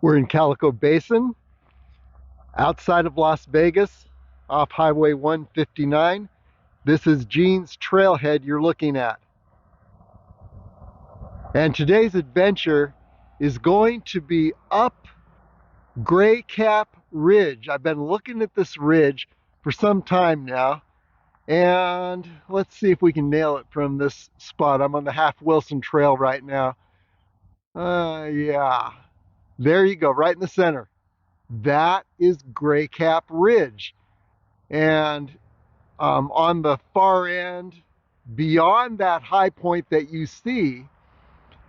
We're in Calico Basin, outside of Las Vegas, off Highway 159. This is Gene's Trailhead you're looking at. And today's adventure is going to be up Gray Cap Ridge. I've been looking at this ridge for some time now, and let's see if we can nail it from this spot. I'm on the Half Wilson Trail right now. Yeah, there you go, right in the center. That is Gray Cap Ridge. And on the far end, beyond that high point that you see,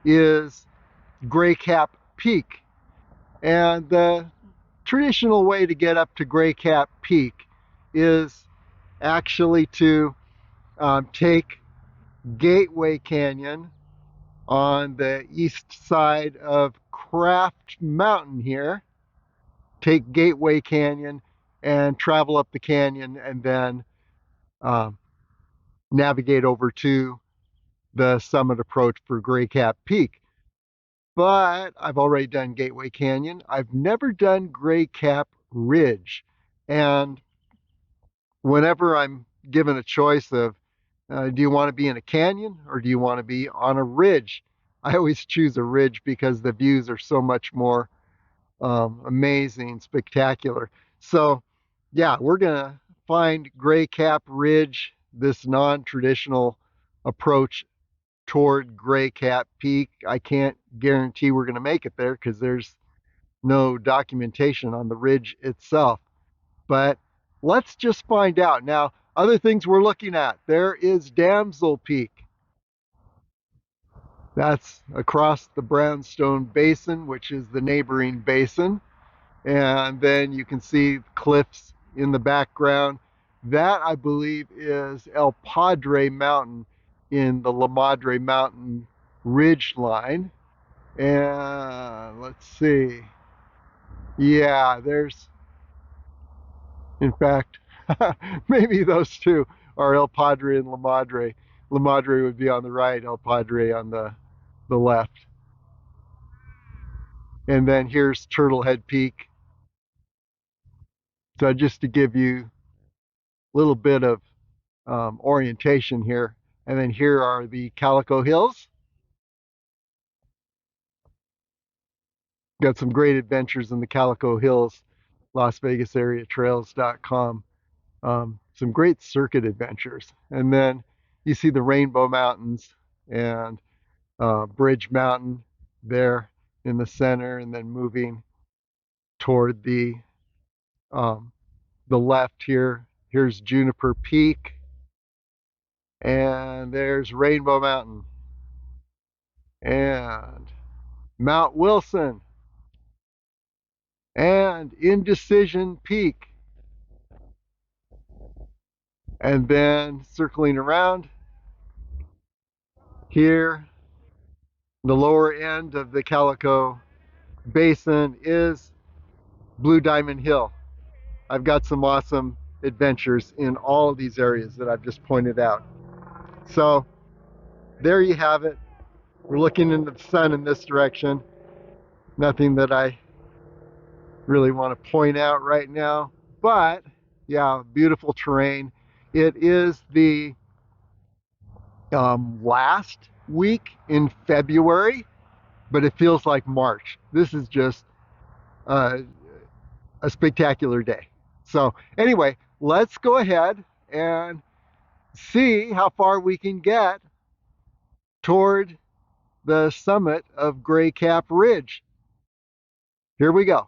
is Gray Cap Peak. And the traditional way to get up to Gray Cap Peak is actually to take Gateway Canyon on the east side of Craft Mountain here, take Gateway Canyon and travel up the canyon, and then navigate over to the summit approach for Gray Cap Peak. But I've already done Gateway Canyon. I've never done Gray Cap Ridge. And whenever I'm given a choice of, do you want to be in a canyon or do you want to be on a ridge? I always choose a ridge because the views are so much more amazing, spectacular. So yeah, we're gonna find Gray Cap Ridge, this non-traditional approach toward Gray Cap Peak. I can't guarantee we're gonna make it there because there's no documentation on the ridge itself. But let's just find out. Now, other things we're looking at, there is Damsel Peak. That's across the Brownstone Basin, which is the neighboring basin. And then you can see cliffs in the background. That, I believe, is El Padre Mountain in the La Madre Mountain ridge line. And let's see. Yeah, there's, in fact, maybe those two are El Padre and La Madre. La Madre would be on the right, El Padre on the left. And then here's Turtlehead Peak. So just to give you a little bit of orientation here. And then here are the Calico Hills. Got some great adventures in the Calico Hills, Las Vegas area trails.com. Some great circuit adventures. And then you see the Rainbow Mountains and Bridge Mountain there in the center, and then moving toward the left here. Here's Juniper Peak, and there's Rainbow Mountain and Mount Wilson and Indecision Peak. And then circling around here, the lower end of the Calico Basin is Blue Diamond Hill. I've got some awesome adventures in all of these areas that I've just pointed out. So there you have it. We're looking into the sun in this direction. Nothing that I really want to point out right now, but yeah, beautiful terrain. It is the last week in February, but it feels like March. This is just a spectacular day. So anyway, let's go ahead and see how far we can get toward the summit of Gray Cap Ridge. Here we go.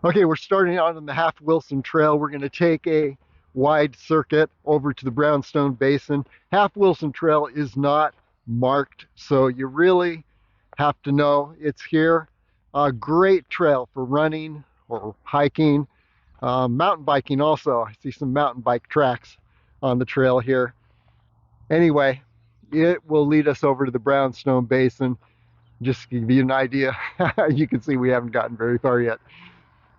Okay, we're starting out on the Half Wilson Trail. We're going to take a wide circuit over to the Brownstone Basin. Half Wilson Trail is not marked, so you really have to know it's here. A great trail for running or hiking, mountain biking also. I see some mountain bike tracks on the trail here. Anyway, it will lead us over to the Brownstone Basin. Just to give you an idea, you can see we haven't gotten very far yet.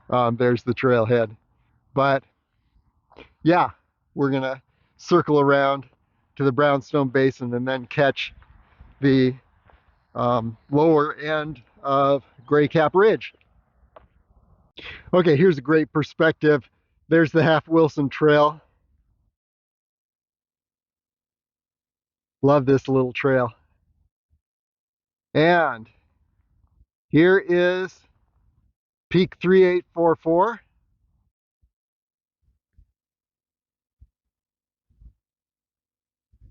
There's the trailhead. But yeah, we're gonna circle around to the Brownstone Basin and then catch the lower end of Gray Cap Ridge. Okay, here's a great perspective. There's the Half Wilson Trail. Love this little trail. And here is Peak 3844.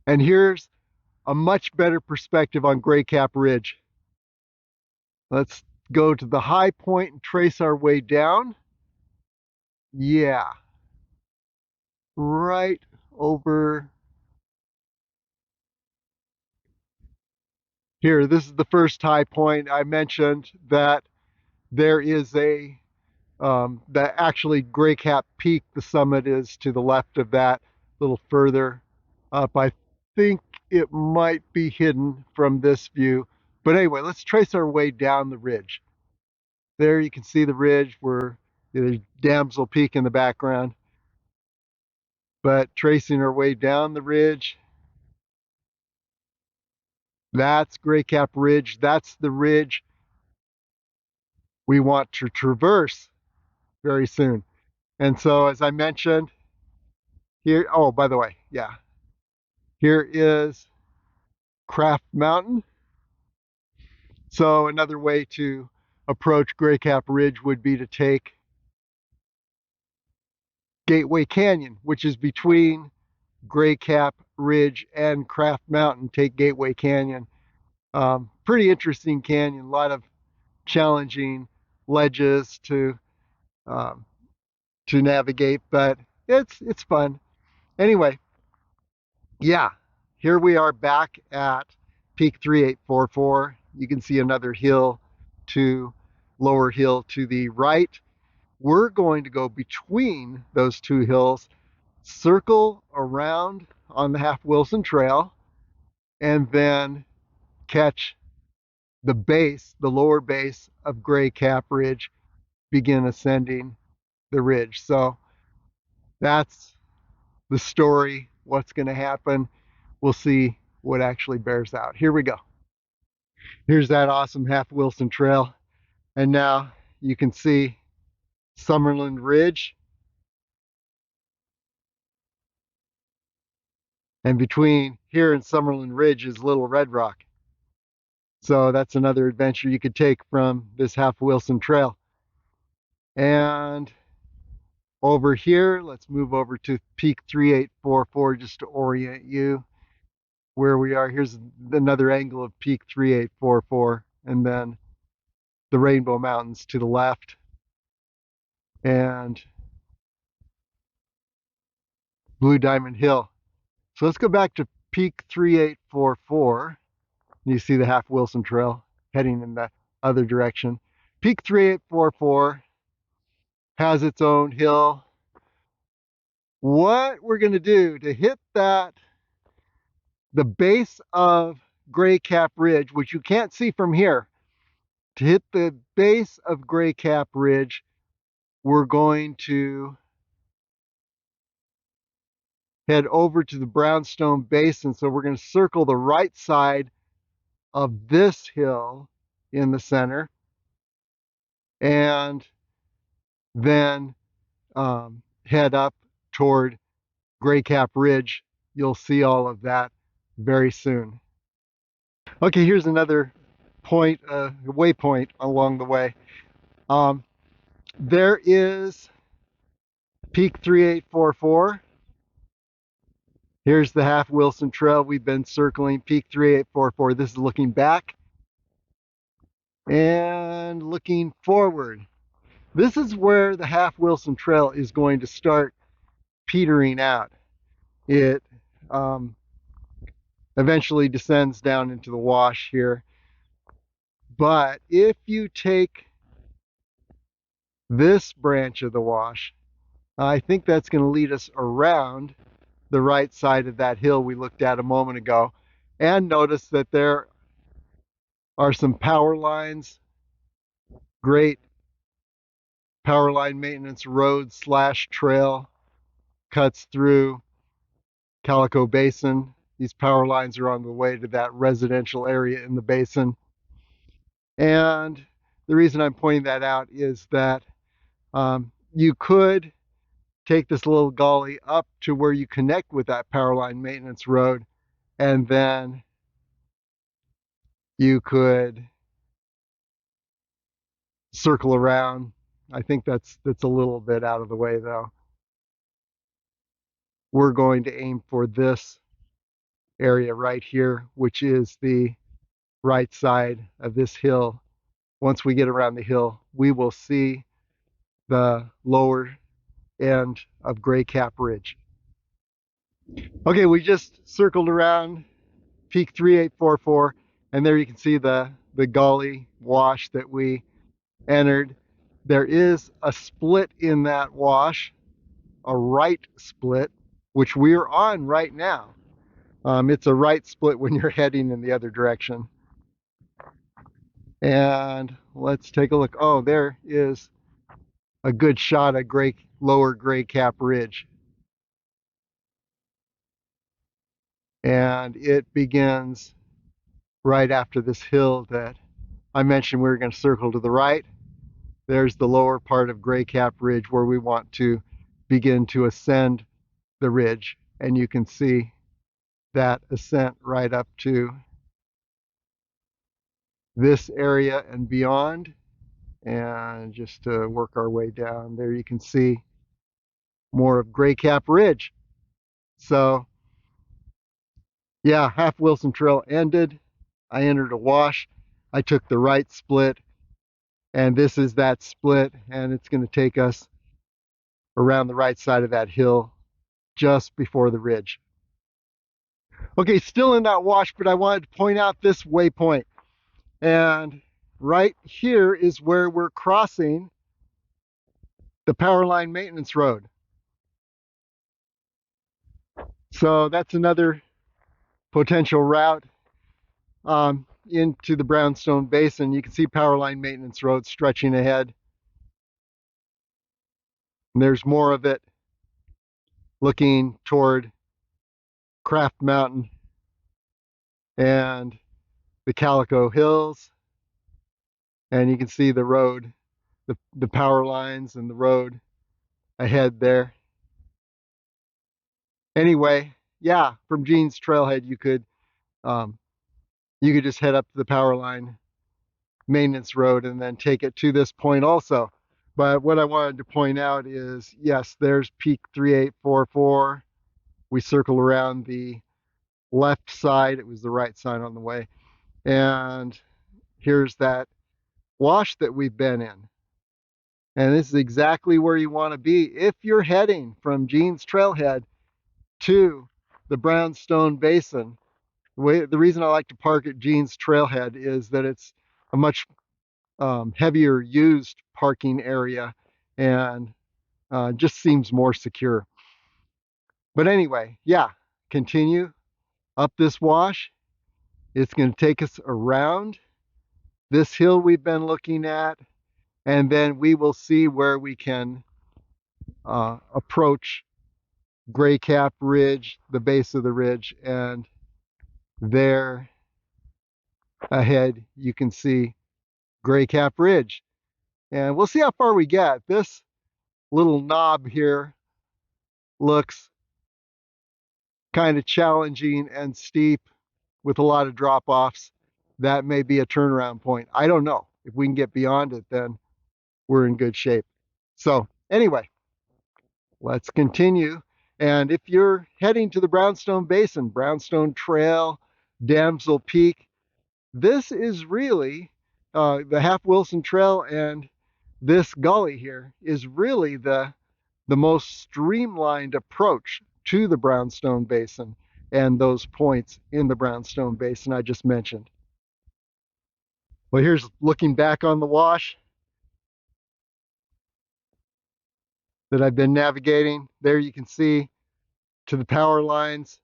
And here's a much better perspective on Gray Cap Ridge. Let's go to the high point and trace our way down. Yeah, right over here. This is the first high point. I mentioned that there is that actually Gray Cap Peak, the summit is to the left of that, a little further up. I think it might be hidden from this view. But anyway, let's trace our way down the ridge. There you can see the ridge where there's Damsel Peak in the background. But tracing our way down the ridge, that's Gray Cap Ridge. That's the ridge we want to traverse very soon. And so, as I mentioned, here, oh, by the way, yeah, here is Craft Mountain. So another way to approach Gray Cap Ridge would be to take Gateway Canyon, which is between Gray Cap Ridge and Craft Mountain. Take Gateway Canyon. Pretty interesting canyon, a lot of challenging ledges um, to navigate, but it's fun. Anyway, yeah, here we are back at Peak 3844. You can see another lower hill to the right. We're going to go between those two hills, circle around on the Half Wilson Trail, and then catch the lower base of Gray Cap Ridge, begin ascending the ridge. So that's the story, what's going to happen. We'll see what actually bears out. Here we go. Here's that awesome Half Wilson Trail. And now you can see Summerland Ridge. And between here and Summerland Ridge is Little Red Rock. So that's another adventure you could take from this Half Wilson Trail. And over here, let's move over to Peak 3844 just to orient you where we are. Here's another angle of Peak 3844, and then the Rainbow Mountains to the left, and Blue Diamond Hill. So let's go back to Peak 3844. You see the Half Wilson Trail heading in the other direction. Peak 3844 has its own hill. What we're going to do to hit the base of Gray Cap Ridge, which you can't see from here, to hit the base of Gray Cap Ridge, we're going to head over to the Brownstone Basin. So we're going to circle the right side of this hill in the center, and then head up toward Gray Cap Ridge. You'll see all of that very soon. Okay, here's another point, waypoint along the way. There is Peak 3844. Here's the Half Wilson Trail. We've been circling Peak 3844. This is looking back and looking forward. This is where the Half Wilson Trail is going to start petering out. It eventually descends down into the wash here. But if you take this branch of the wash, I think that's going to lead us around the right side of that hill we looked at a moment ago. And notice that there are some power lines, great power line maintenance road / trail cuts through Calico Basin. These power lines are on the way to that residential area in the basin. And the reason I'm pointing that out is that you could take this little gully up to where you connect with that power line maintenance road, and then you could circle around. I think that's a little bit out of the way though. We're going to aim for this area right here, which is the right side of this hill. Once we get around the hill, we will see the lower end of Gray Cap Ridge. Okay, we just circled around peak 3844, and there you can see the gully wash that we entered. There is a split in that wash, a right split, which we're on right now. It's a right split when you're heading in the other direction. And let's take a look. Oh, there is a good shot of lower Gray Cap Ridge. And it begins right after this hill that I mentioned we were going to circle to the right. There's the lower part of Gray Cap Ridge where we want to begin to ascend the ridge. And you can see that ascent right up to this area and beyond. And just to work our way down there, you can see more of Gray Cap Ridge. So yeah, Half Wilson Trail ended. I entered a wash. I took the right split, and this is that split, and it's going to take us around the right side of that hill just before the ridge. Okay, still in that wash, but I wanted to point out this waypoint. And right here is where we're crossing the power line maintenance road. So that's another potential route into the Brownstone Basin. You can see power line maintenance road stretching ahead. And there's more of it looking toward Craft Mountain and the Calico Hills. And you can see the road, the power lines and the road ahead there. Anyway, yeah, from Jean's Trailhead, you could just head up to the power line maintenance road and then take it to this point also. But what I wanted to point out is, yes, there's peak 3844. We circle around the left side. It was the right side on the way. And here's that wash that we've been in. And this is exactly where you want to be if you're heading from Jean's Trailhead to the Brownstone Basin. The reason I like to park at Jean's Trailhead is that it's a much heavier used parking area and just seems more secure. But anyway, yeah, continue up this wash. It's going to take us around this hill we've been looking at, and then we will see where we can approach Gray Cap Ridge, the base of the ridge, and there ahead you can see Gray Cap Ridge. And we'll see how far we get. This little knob here looks kind of challenging and steep with a lot of drop-offs. That may be a turnaround point. I don't know. If we can get beyond it, then we're in good shape. So anyway, let's continue. And if you're heading to the Brownstone Basin, Brownstone Trail, Damsel Peak, this is really the Half Wilson Trail, and this gully here is really the most streamlined approach to the Brownstone Basin and those points in the Brownstone Basin I just mentioned. Well, here's looking back on the wash that I've been navigating. There you can see to the power lines.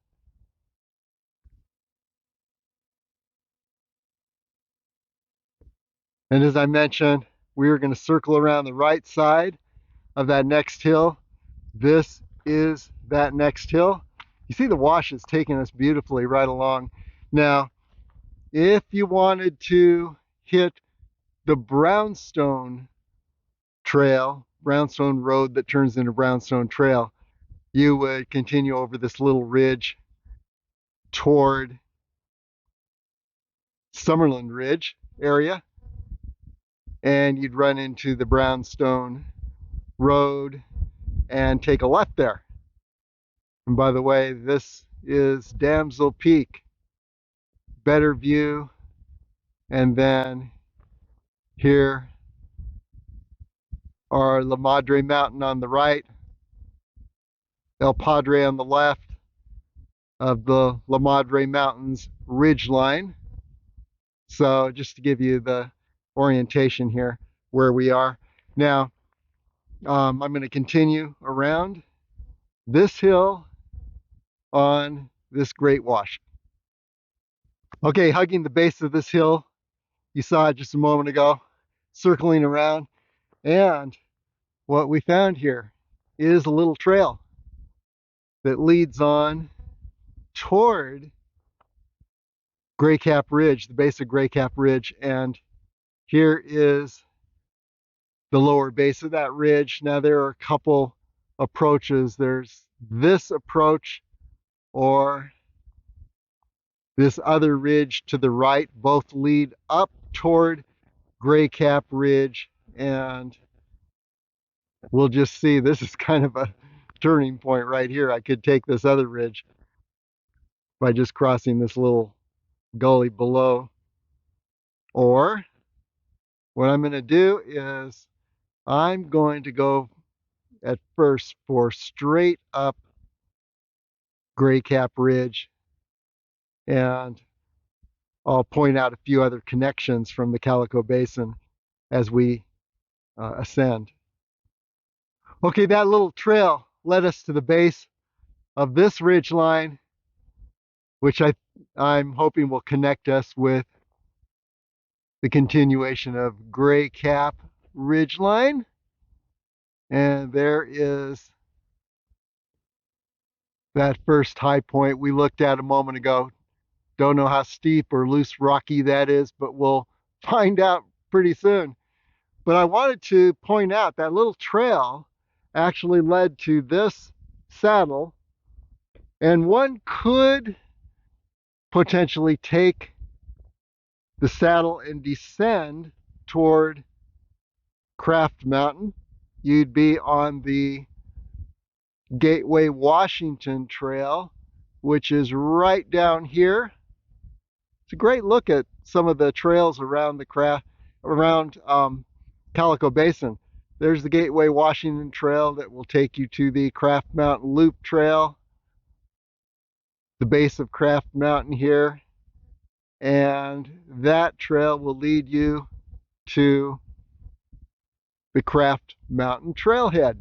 And as I mentioned, we are going to circle around the right side of that next hill. This is that next hill. You see the wash is taking us beautifully right along. Now, if you wanted to hit the brownstone trail, brownstone road that turns into brownstone trail, you would continue over this little ridge toward Summerland Ridge area, and you'd run into the brownstone road and take a left there. And by the way, this is Damsel Peak, better view, and then here are La Madre Mountain on the right, El Padre on the left of the La Madre Mountains ridge line. So just to give you the orientation here where we are. Now, I'm going to continue around this hill on this Great Wash. Okay, hugging the base of this hill, you saw it just a moment ago, circling around, and what we found here is a little trail that leads on toward Gray Cap Ridge, the base of Gray Cap Ridge, and here is the lower base of that ridge. Now there are a couple approaches. There's this approach or this other ridge to the right. Both lead up toward Gray Cap Ridge, and we'll just see. This is kind of a turning point right here. I could take this other ridge by just crossing this little gully below, or what I'm going to do is I'm going to go at first for straight up Gray Cap Ridge, and I'll point out a few other connections from the Calico Basin as we ascend. Okay, that little trail led us to the base of this ridge line, which I'm hoping will connect us with the continuation of Gray Cap Ridge line. And there is that first high point we looked at a moment ago. Don't know how steep or loose rocky that is, but we'll find out pretty soon. But I wanted to point out that little trail actually led to this saddle, and one could potentially take the saddle and descend toward Craft Mountain. You'd be on the Gateway Washington Trail, which is right down here. It's a great look at some of the trails around Calico Basin. There's the Gateway Washington Trail that will take you to the Craft Mountain Loop Trail, the base of Craft Mountain here, and that trail will lead you to the Craft Mountain Trailhead,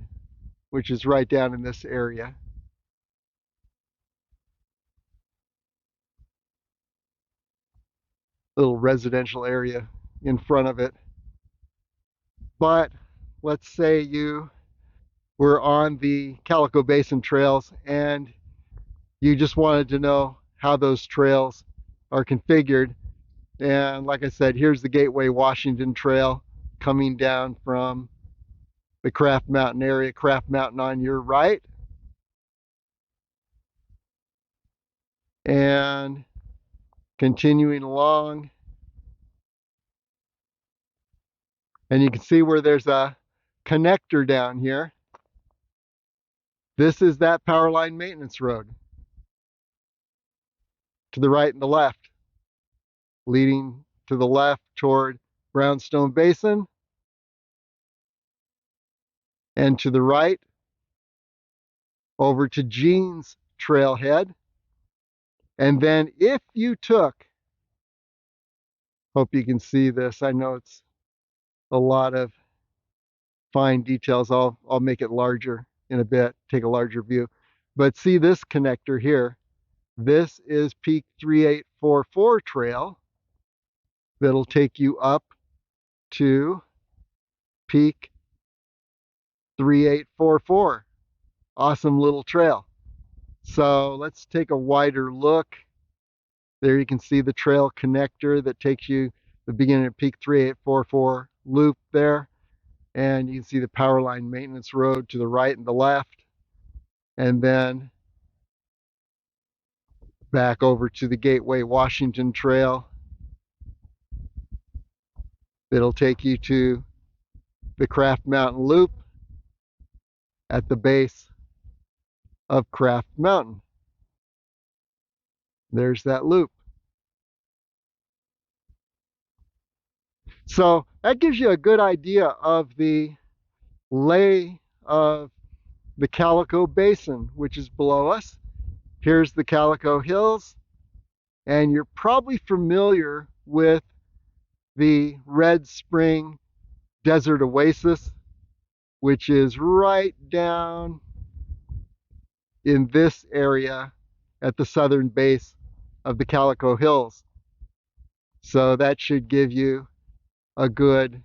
which is right down in this area. Little residential area in front of it. But let's say you were on the Calico Basin trails and you just wanted to know how those trails are configured. And like I said, here's the Gateway Washington Trail coming down from the Craft Mountain area, Craft Mountain on your right. And continuing along, and you can see where there's a connector down here. This is that power line maintenance road to the right and the left, leading to the left toward Brownstone Basin, and to the right over to Jean's Trailhead. And then if you took, hope you can see this, I know it's a lot of fine details. I'll make it larger in a bit, take a larger view. But see this connector here. This is Peak 3844 Trail that'll take you up to Peak 3844. Awesome little trail. So let's take a wider look. There you can see the trail connector that takes you the beginning of Peak 3844 loop there. And you can see the power line maintenance road to the right and the left. And then back over to the Gateway Washington Trail. It'll take you to the Craft Mountain Loop at the base of Craft Mountain. There's that loop. So that gives you a good idea of the lay of the Calico Basin, which is below us. Here's the Calico Hills, and you're probably familiar with the Red Spring Desert Oasis, which is right down in this area at the southern base of the Calico Hills. So that should give you a good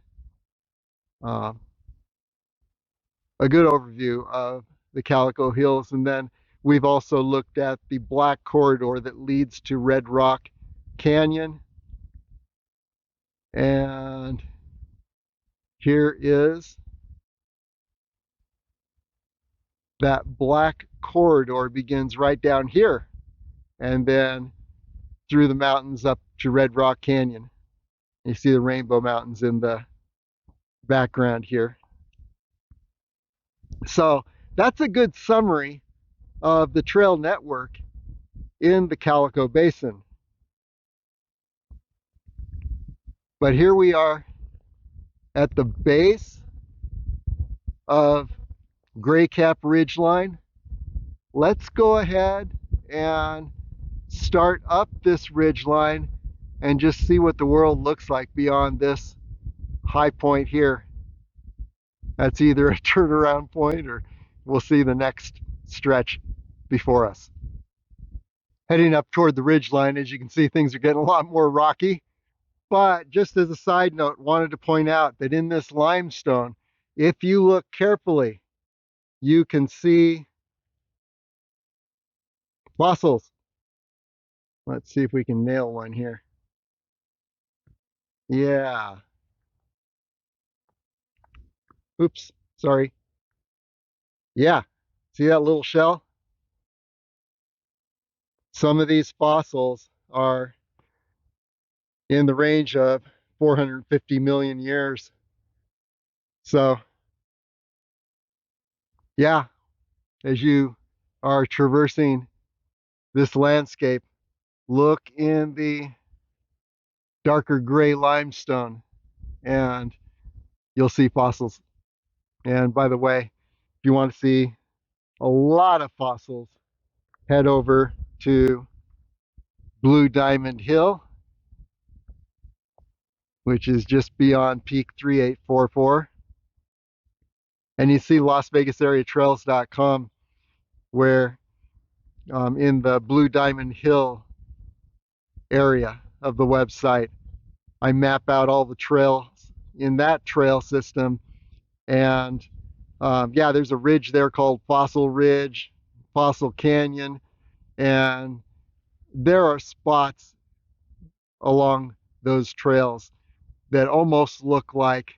overview of the Calico Hills. And then we've also looked at the black corridor that leads to Red Rock Canyon. And here is that black corridor, begins right down here and then through the mountains up to Red Rock Canyon. You see the Rainbow Mountains in the background here. So that's a good summary of the trail network in the Calico Basin. But here we are at the base of Gray Cap Ridgeline. Let's go ahead and start up this ridgeline and just see what the world looks like beyond this high point here. That's either a turnaround point or we'll see the next stretch before us. Heading up toward the ridgeline, as you can see, things are getting a lot more rocky. But just as a side note, wanted to point out that in this limestone, if you look carefully, you can see fossils. Let's see if we can nail one here. Yeah. Oops, sorry. Yeah, see that little shell? Some of these fossils are in the range of 450 million years. So, yeah, as you are traversing this landscape, look in the darker gray limestone and you'll see fossils. And by the way, if you want to see a lot of fossils, head over to Blue Diamond Hill, which is just beyond Peak 3844. And you see LasVegasAreaTrails.com, where in the Blue Diamond Hill area of the website, I map out all the trails in that trail system. And yeah, there's a ridge there called Fossil Ridge, Fossil Canyon, and there are spots along those trails that almost look like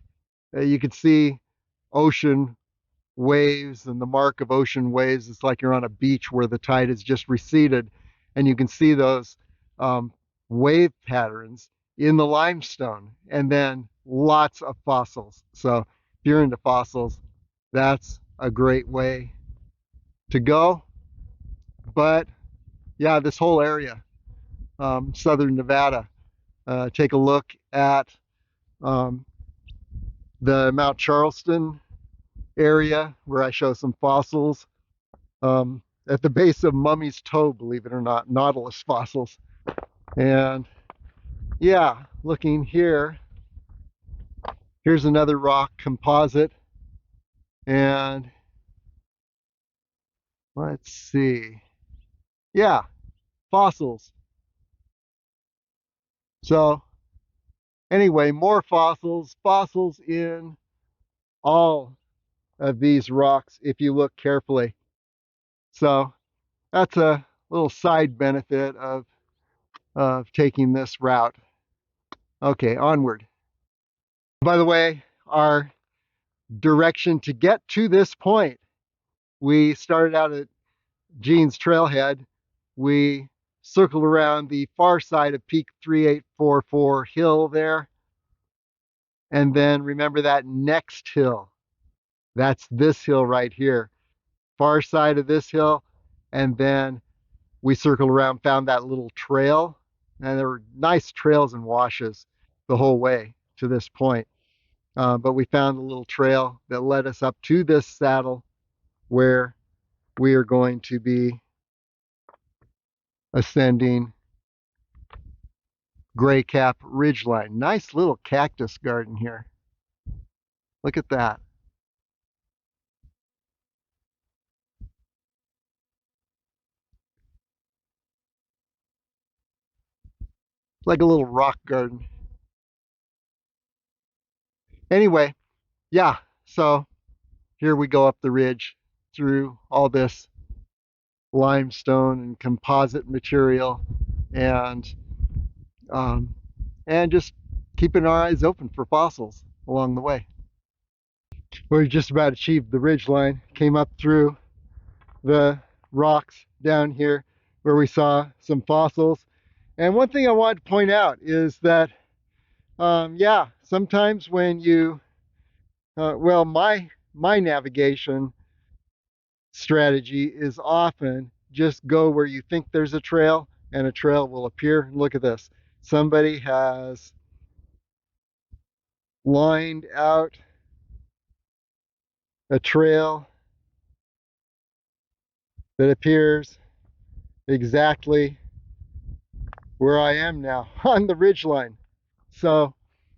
you could see ocean waves, and the mark of ocean waves is like you're on a beach where the tide has just receded, and you can see those wave patterns in the limestone, and then lots of fossils. So if you're into fossils, that's a great way to go. But yeah, this whole area, southern Nevada, take a look at the Mount Charleston area where I show some fossils. At the base of Mummy's Toe, believe it or not, nautilus fossils. And yeah, looking here, here's another rock composite. And let's see. Yeah, fossils. So anyway, more fossils, fossils in all of these rocks if you look carefully. So that's a little side benefit of taking this route. Okay, onward. By the way, our direction to get to this point, we started out at Gene's Trailhead. We circled around the far side of Peak 3844 hill there. And then remember that next hill. That's this hill right here. Far side of this hill. And then we circled around, found that little trail. And there were nice trails and washes the whole way to this point. But we found a little trail that led us up to this saddle where we are going to be ascending Gray Cap Ridgeline. Nice little cactus garden here. Look at that. Like a little rock garden. Anyway, yeah, so here we go up the ridge through all this limestone and composite material and um, and just keeping our eyes open for fossils along the way. We just about achieved the ridge line, came up through the rocks down here where we saw some fossils. And one thing I wanted to point out is that, yeah, sometimes when you, well, my navigation strategy is often just go where you think there's a trail and a trail will appear. Look at this. Somebody has lined out a trail that appears exactly where I am now on the ridge line. So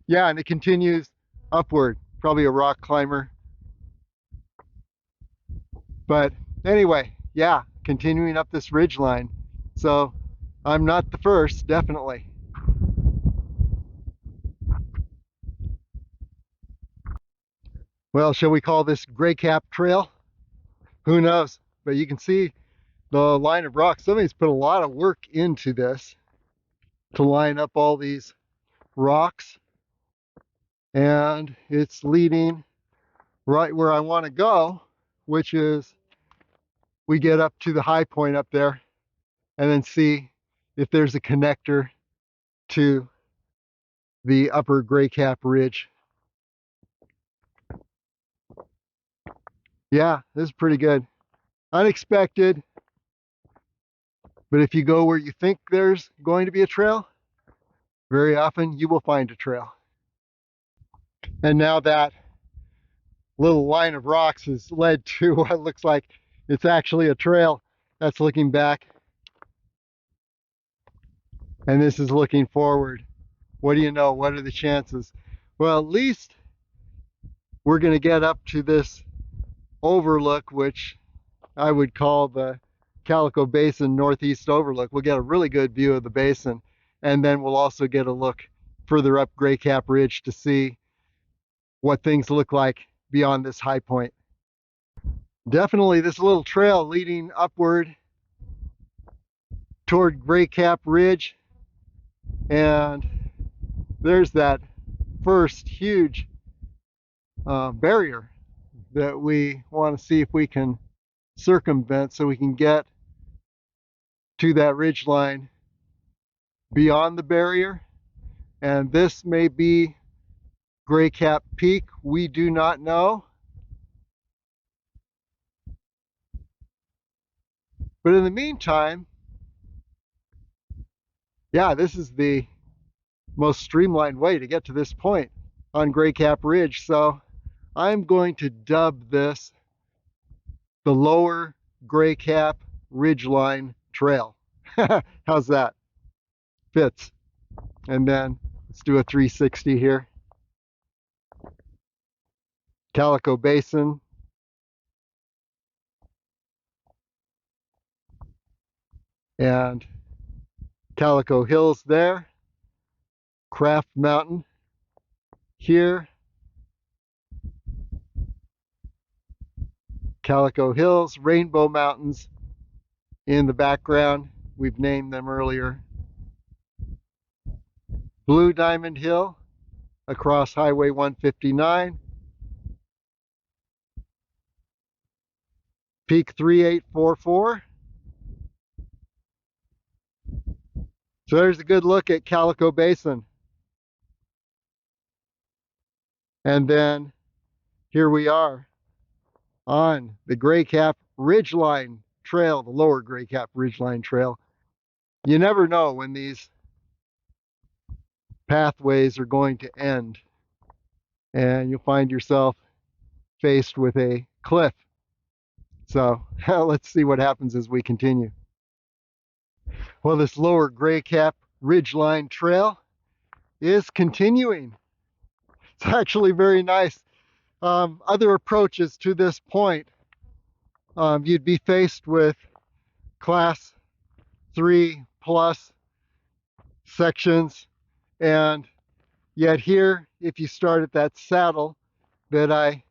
yeah, and it continues upward, probably a rock climber. But anyway, yeah, continuing up this ridge line. So I'm not the first, definitely. Well, shall we call this Gray Cap Trail? Who knows? But you can see the line of rocks. Somebody's put a lot of work into this to line up all these rocks. And it's leading right where I want to go, which is we get up to the high point up there and then see if there's a connector to the upper Gray Cap Ridge. Yeah, this is pretty good. Unexpected, but if you go where you think there's going to be a trail, very often you will find a trail. And now that little line of rocks has led to what looks like it's actually a trail. That's looking back. And this is looking forward. What do you know? What are the chances? Well, at least we're going to get up to this overlook, which I would call the Calico Basin Northeast Overlook. We'll get a really good view of the basin, and then we'll also get a look further up Gray Cap Ridge to see what things look like beyond this high point. Definitely this little trail leading upward toward Gray Cap Ridge, and there's that first huge barrier that we want to see if we can circumvent so we can get to that ridge line beyond the barrier. And this may be Gray Cap Peak. We do not know. But in the meantime, yeah, this is the most streamlined way to get to this point on Gray Cap Ridge. So I'm going to dub this the Lower Gray Cap Ridgeline Trail. How's that? Fits. And then let's do a 360 here. Calico Basin. And Calico Hills there. Craft Mountain here. Calico Hills, Rainbow Mountains in the background. We've named them earlier. Blue Diamond Hill across Highway 159, Peak 3844. So there's a good look at Calico Basin. And then here we are on the Gray Cap Ridgeline Trail, the lower Gray Cap Ridgeline Trail. You never know when these pathways are going to end, and you'll find yourself faced with a cliff. So let's see what happens as we continue. Well, this lower Gray Cap Ridgeline Trail is continuing. It's actually very nice. Other approaches to this point, you'd be faced with class 3 plus sections, and yet here, if you start at that saddle that I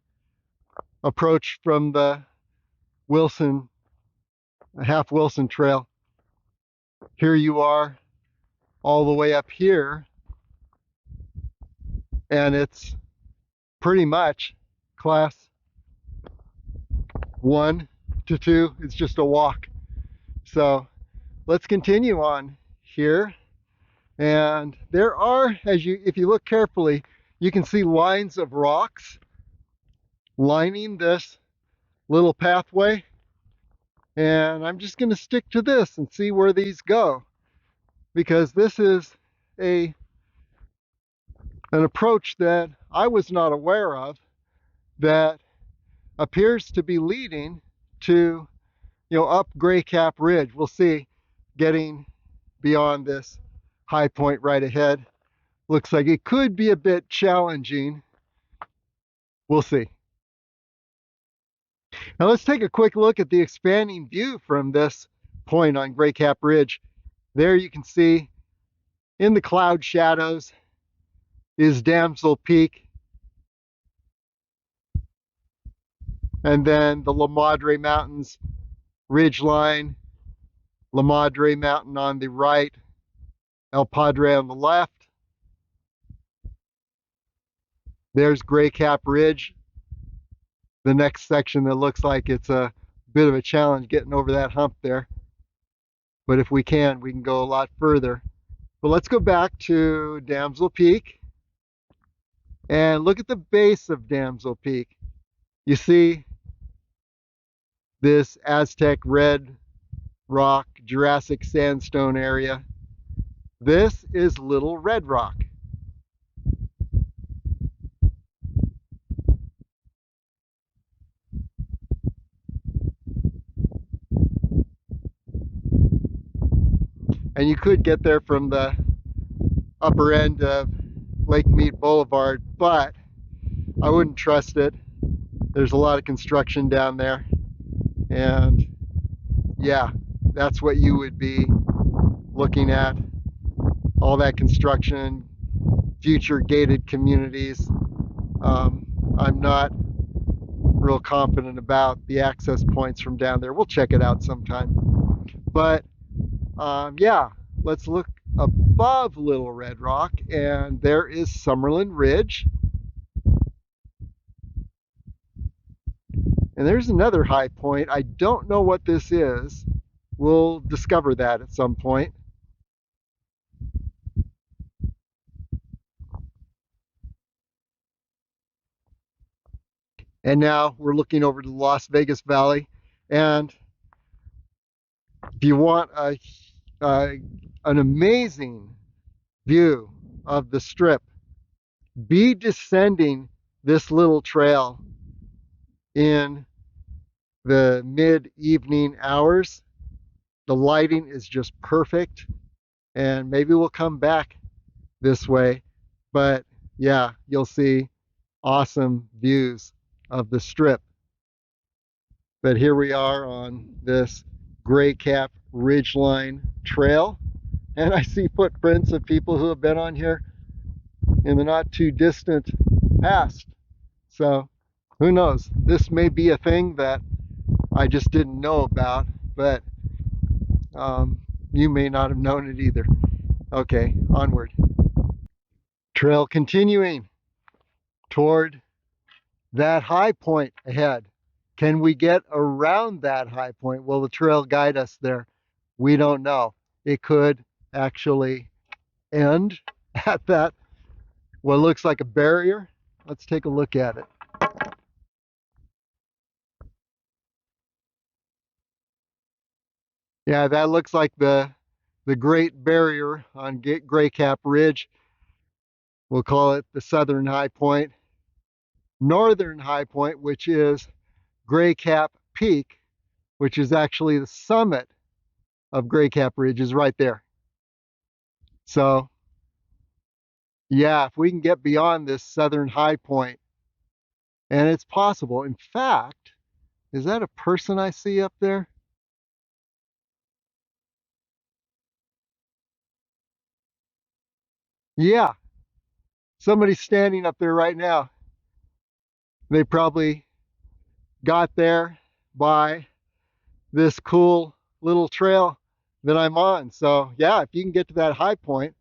approached from the Wilson, half Wilson Trail, here you are all the way up here, and it's pretty much class 1 to 2. It's just a walk. So let's continue on here. And there are, if you look carefully, you can see lines of rocks lining this little pathway. And I'm just going to stick to this and see where these go, because this is an approach that I was not aware of that appears to be leading to, up Gray Cap Ridge. We'll see, getting beyond this high point right ahead. Looks like it could be a bit challenging. We'll see. Now let's take a quick look at the expanding view from this point on Gray Cap Ridge. There you can see in the cloud shadows is Damsel Peak, and then the La Madre Mountains ridge line, La Madre Mountain on the right, El Padre on the left. There's Gray Cap Ridge, the next section that looks like it's a bit of a challenge getting over that hump there. But if we can go a lot further. But let's go back to Damsel Peak and look at the base of Damsel Peak. You see this Aztec red rock, Jurassic sandstone area. This is Little Red Rock. And you could get there from the upper end of Lake Mead Boulevard, but I wouldn't trust it. There's a lot of construction down there, and yeah, that's what you would be looking at. All that construction, future gated communities. I'm not real confident about the access points from down there. We'll check it out sometime. But yeah, let's look above Little Red Rock, and there is Summerlin Ridge. And there's another high point. I don't know what this is. We'll discover that at some point. And now we're looking over to the Las Vegas Valley. And if you want an amazing view of the Strip, be descending this little trail in the mid-evening hours. The lighting is just perfect, and maybe we'll come back this way. But yeah, you'll see awesome views of the Strip. But here we are on this Gray Cap Ridgeline Trail, and I see footprints of people who have been on here in the not too distant past. So who knows? This may be a thing that I just didn't know about, but you may not have known it either. Okay, onward. Trail continuing toward that high point ahead. Can we get around that high point? Will the trail guide us there? We don't know. It could actually end at that, what looks like a barrier. Let's take a look at it. Yeah, that looks like the Great Barrier on Gray Cap Ridge. We'll call it the southern high point. Northern high point, which is Gray Cap Peak, which is actually the summit of Gray Cap Ridge, is right there. So yeah, if we can get beyond this southern high point, and it's possible. In fact, is that a person I see up there? Yeah, somebody's standing up there right now. They probably got there by this cool little trail that I'm on. So yeah, if you can get to that high point,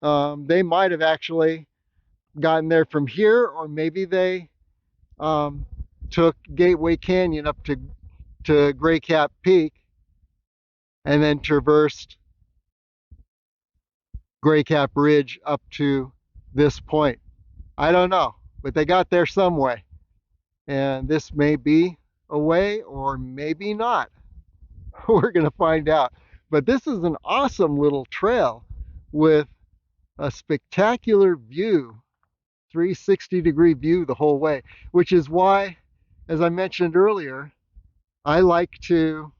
they might have actually gotten there from here, or maybe they um, took Gateway Canyon up to Gray Cap Peak and then traversed Gray Cap Ridge up to this point. I don't know, but they got there some way. And this may be a way or maybe not. We're going to find out. But this is an awesome little trail with a spectacular view, 360-degree view the whole way, which is why, as I mentioned earlier, I like to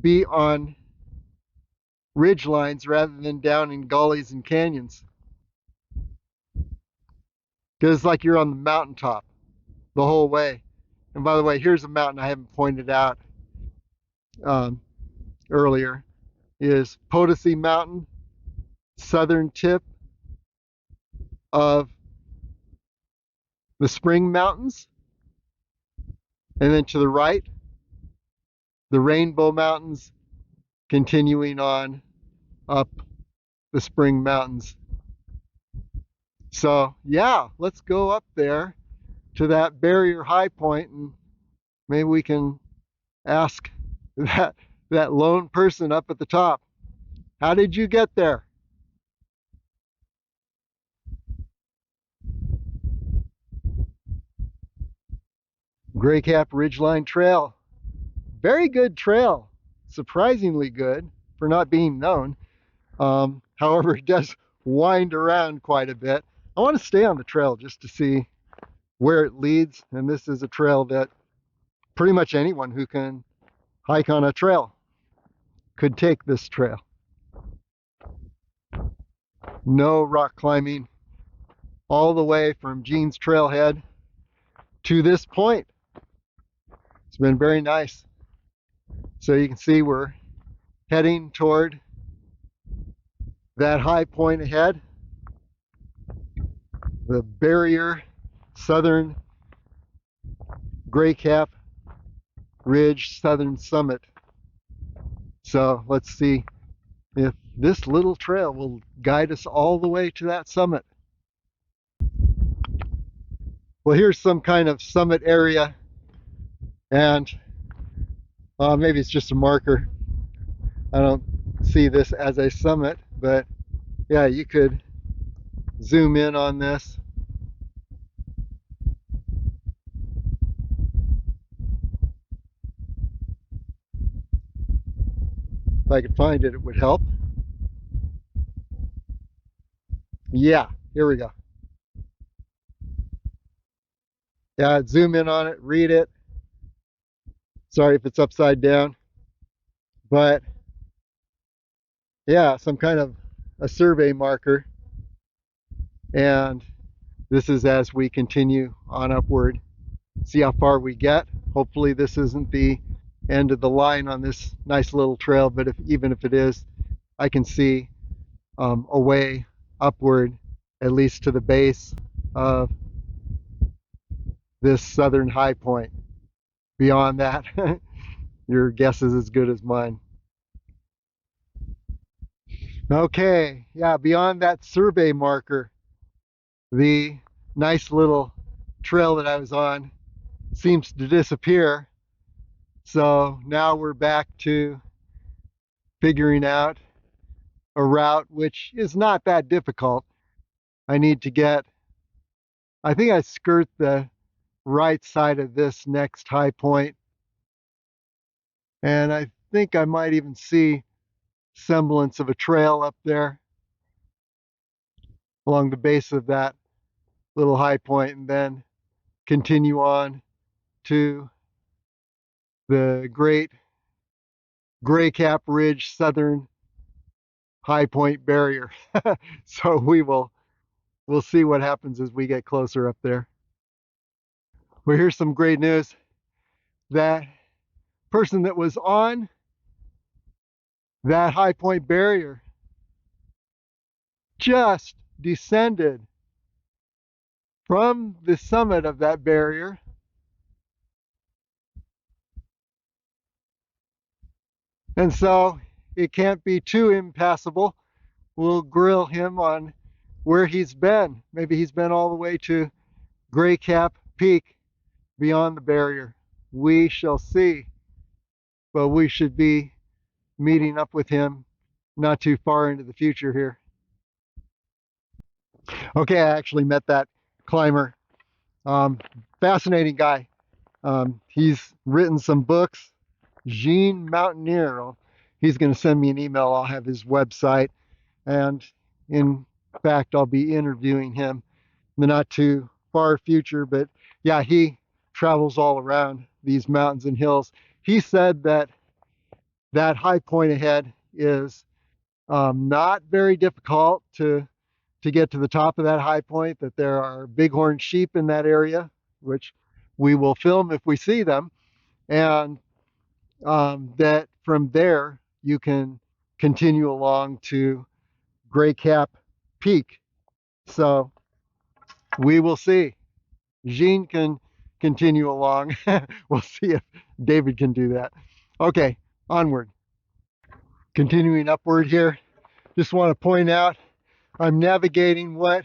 be on ridge lines rather than down in gullies and canyons. Because it's like you're on the mountaintop the whole way. And by the way, here's a mountain I haven't pointed out um, earlier, is Potosi Mountain, southern tip of the Spring Mountains. And then to the right, the Rainbow Mountains, continuing on up the Spring Mountains. So yeah, let's go up there to that barrier high point, and maybe we can ask that lone person up at the top, how did you get there? Gray Cap Ridgeline Trail. Very good trail. Surprisingly good for not being known. However, it does wind around quite a bit. I want to stay on the trail just to see where it leads. And this is a trail that pretty much anyone who can hike on a trail could take this trail. No rock climbing all the way from Jean's Trailhead to this point. It's been very nice. So you can see we're heading toward that high point ahead, the barrier southern Gray Cap Ridge southern summit. So let's see if this little trail will guide us all the way to that summit. Well, here's some kind of summit area, and maybe it's just a marker. I don't see this as a summit, but yeah, you could zoom in on this. If I could find it, it would help. Yeah, here we go. Yeah, zoom in on it, read it. Sorry if it's upside down, but yeah, some kind of a survey marker. And this is as we continue on upward. See how far we get. Hopefully this isn't the end of the line on this nice little trail, but even if it is, I can see a way upward, at least to the base of this southern high point. Beyond that, your guess is as good as mine. Okay, yeah, beyond that survey marker, The nice little trail that I was on seems to disappear. So now we're back to figuring out a route, which is not that difficult. I need to get, I think I skirt the right side of this next high point, and I think I might even see semblance of a trail up there along the base of that little high point, and then continue on to the great Gray Cap Ridge Southern High Point Barrier. So we'll see what happens as we get closer up there. Well, here's some great news. That person that was on that high point barrier just descended from the summit of that barrier, and so it can't be too impassable. We'll grill him on where he's been. Maybe he's been all the way to Gray Cap Peak beyond the barrier. We shall see, but we should be meeting up with him not too far into the future here. Okay, I actually met that climber. Fascinating guy. He's written some books. Gene Mountaineer. He's going to send me an email. I'll have his website. And in fact, I'll be interviewing him in the not too far future. But yeah, he travels all around these mountains and hills. He said that that high point ahead is not very difficult to get to the top of that high point, that there are bighorn sheep in that area, which we will film if we see them, and that from there you can continue along to Gray Cap Peak. So we will see. Jean can continue along. We'll see if David can do that. Okay, onward. Continuing upward here, just want to point out I'm navigating what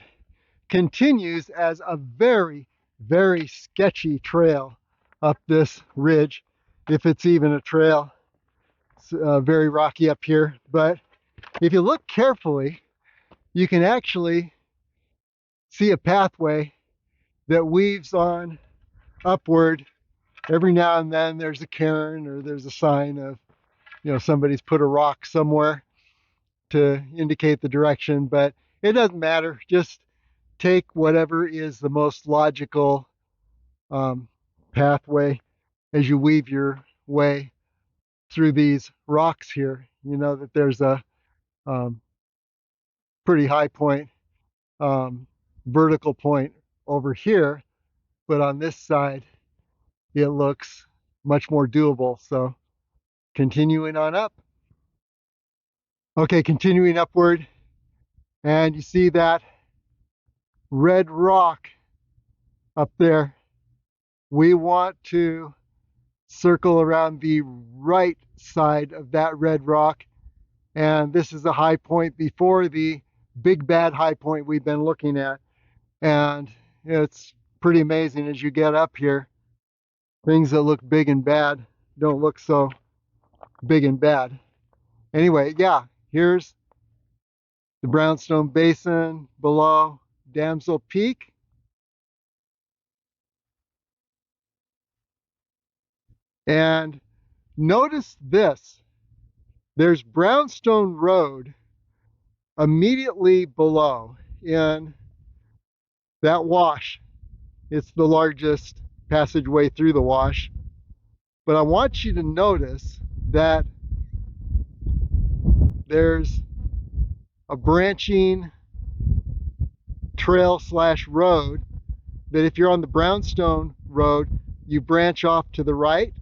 continues as a very, very sketchy trail up this ridge, if it's even a trail. It's very rocky up here, but if you look carefully, you can actually see a pathway that weaves on upward. Every now and then there's a cairn or there's a sign of, somebody's put a rock somewhere to indicate the direction, but it doesn't matter. Just take whatever is the most logical pathway as you weave your way through these rocks here. You know that there's a pretty high point, vertical point over here, but on this side it looks much more doable. So continuing on up. Okay, continuing upward, and you see that red rock up there. We want to circle around the right side of that red rock, and this is the high point before the big bad high point we've been looking at. And it's pretty amazing as you get up here. Things that look big and bad don't look so big and bad. Anyway, yeah, here's the Brownstone Basin below Damsel Peak. And notice this. There's Brownstone Road immediately below in that wash. It's the largest passageway through the wash. But I want you to notice that there's a branching trail / road that if you're on the Brownstone Road, you branch off to the right.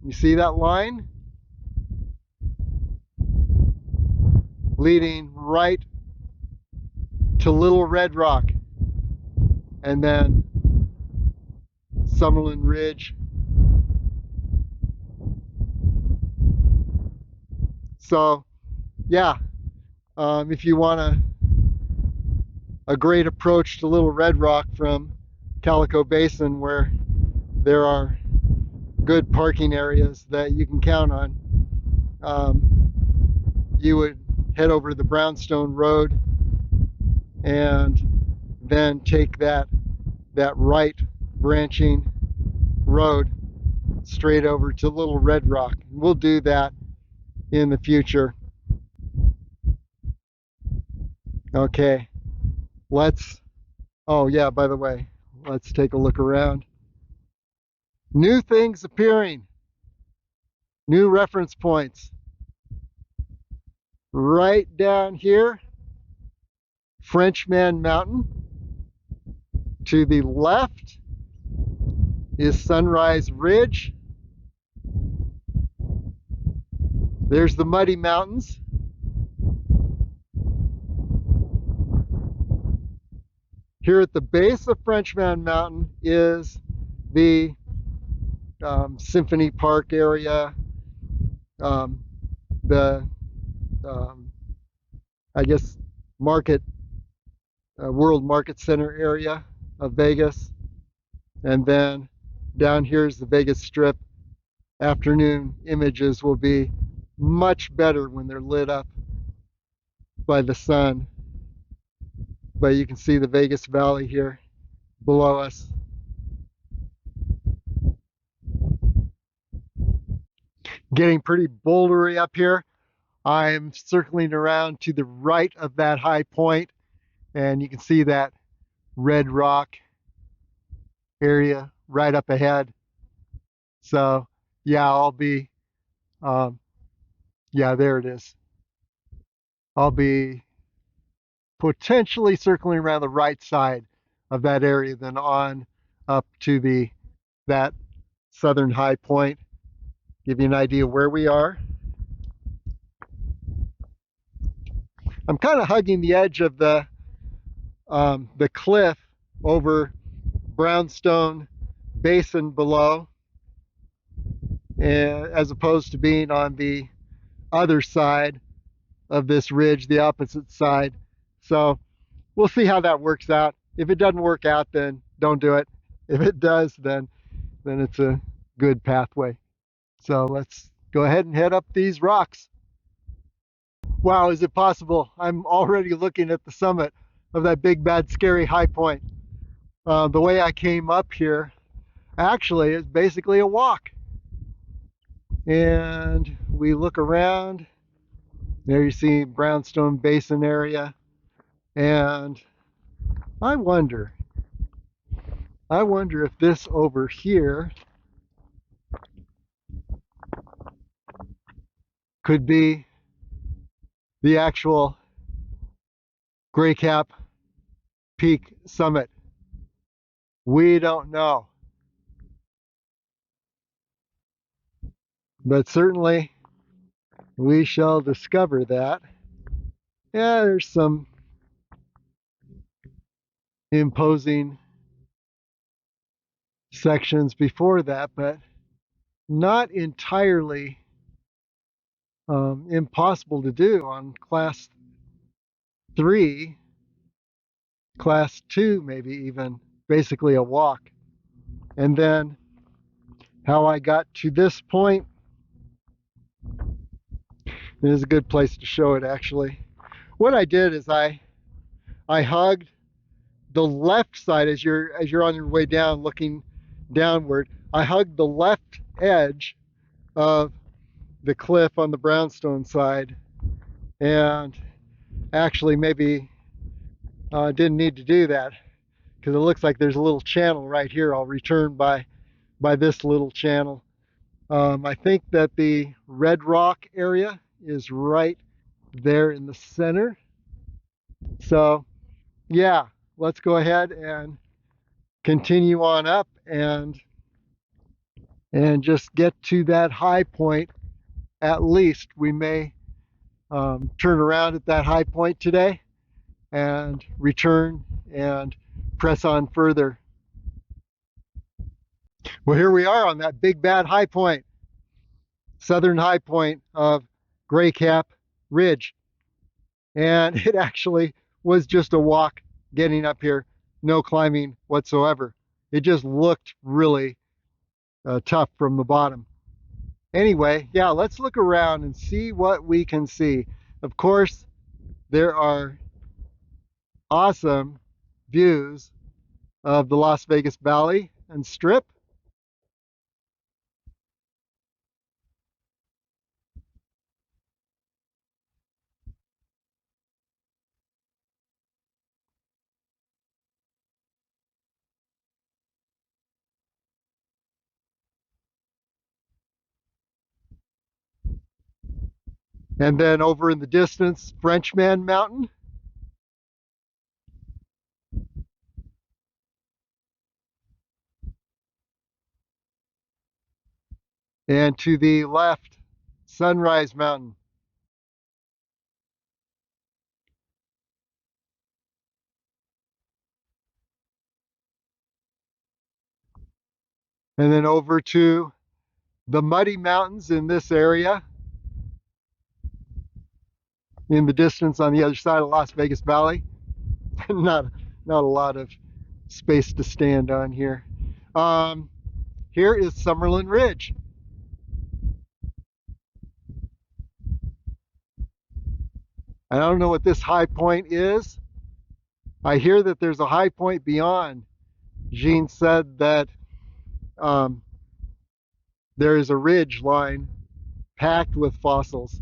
You see that line? Leading right to Little Red Rock, and then Summerlin Ridge. So yeah, if you want to a great approach to Little Red Rock from Calico Basin, where there are good parking areas that you can count on. You would head over to the Brownstone Road and then take that right branching road straight over to Little Red Rock. We'll do that in the future. Okay, oh yeah, by the way, let's take a look around. New things appearing, new reference points. Right down here, Frenchman Mountain. To the left is Sunrise Ridge. There's the Muddy Mountains. Here at the base of Frenchman Mountain is the Symphony Park area, the I guess World Market Center area of Vegas, and then down here is the Vegas Strip. Afternoon images will be much better when they're lit up by the sun, but you can see the Vegas Valley here below us. Getting pretty bouldery up here. I'm circling around to the right of that high point, and you can see that red rock area right up ahead. So yeah, I'll be yeah, there it is. I'll be potentially circling around the right side of that area, then on up to that southern high point. Give you an idea where we are. I'm kind of hugging the edge of the cliff over Brownstone Basin below, as opposed to being on the other side of this ridge, the opposite side. So we'll see how that works out. If it doesn't work out, then don't do it. If it does, then it's a good pathway. So let's go ahead and head up these rocks. Wow, is it possible? I'm already looking at the summit of that big, bad, scary high point. The way I came up here actually is basically a walk. And we look around. There you see Brownstone Basin area. And I wonder if this over here could be the actual Gray Cap Peak summit. We don't know. But certainly we shall discover that. Yeah, there's some imposing sections before that, but not entirely impossible to do on class 3, class 2, maybe even, basically a walk. And then how I got to this point is a good place to show it, actually. What I did is I hugged the left side as you're on your way down, looking downward. I hugged the left edge of the cliff on the Brownstone side, and actually maybe didn't need to do that because it looks like there's a little channel right here. I'll return by this little channel. I think that the Red Rock area is right there in the center. So yeah, let's go ahead and continue on up and just get to that high point. At least we may turn around at that high point today and return and press on further. Well, here we are on that big bad high point, southern high point of Gray Cap Ridge. And it actually was just a walk getting up here, no climbing whatsoever. It just looked really tough from the bottom. Anyway, yeah, let's look around and see what we can see. Of course, there are awesome views of the Las Vegas Valley and Strip. And then over in the distance, Frenchman Mountain. And to the left, Sunrise Mountain. And then over to the Muddy Mountains in this area, in the distance on the other side of Las Vegas Valley. not, not a lot of space to stand on here. Here is Summerlin Ridge. I don't know what this high point is. I hear that there's a high point beyond. Jean said that um, there is a ridge line packed with fossils,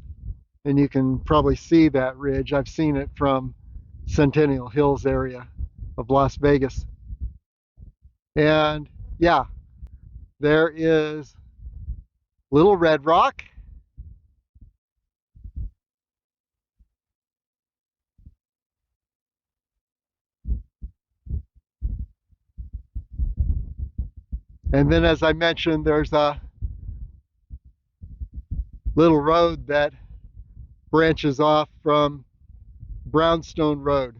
and you can probably see that ridge. I've seen it from Centennial Hills area of Las Vegas. And yeah, there is Little Red Rock. And then, as I mentioned, there's a little road that branches off from Brownstone Road.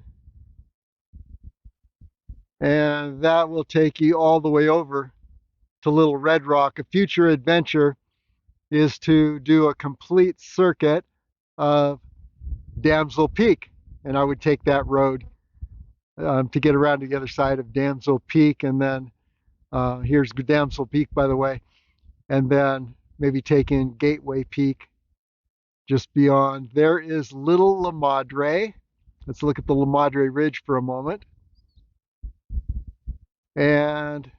And that will take you all the way over to Little Red Rock. A future adventure is to do a complete circuit of Damsel Peak. And I would take that road to get around to the other side of Damsel Peak. And then here's Damsel Peak, by the way. And then maybe take in Gateway Peak just beyond. There is Little La Madre. Let's look at the La Madre Ridge for a moment. And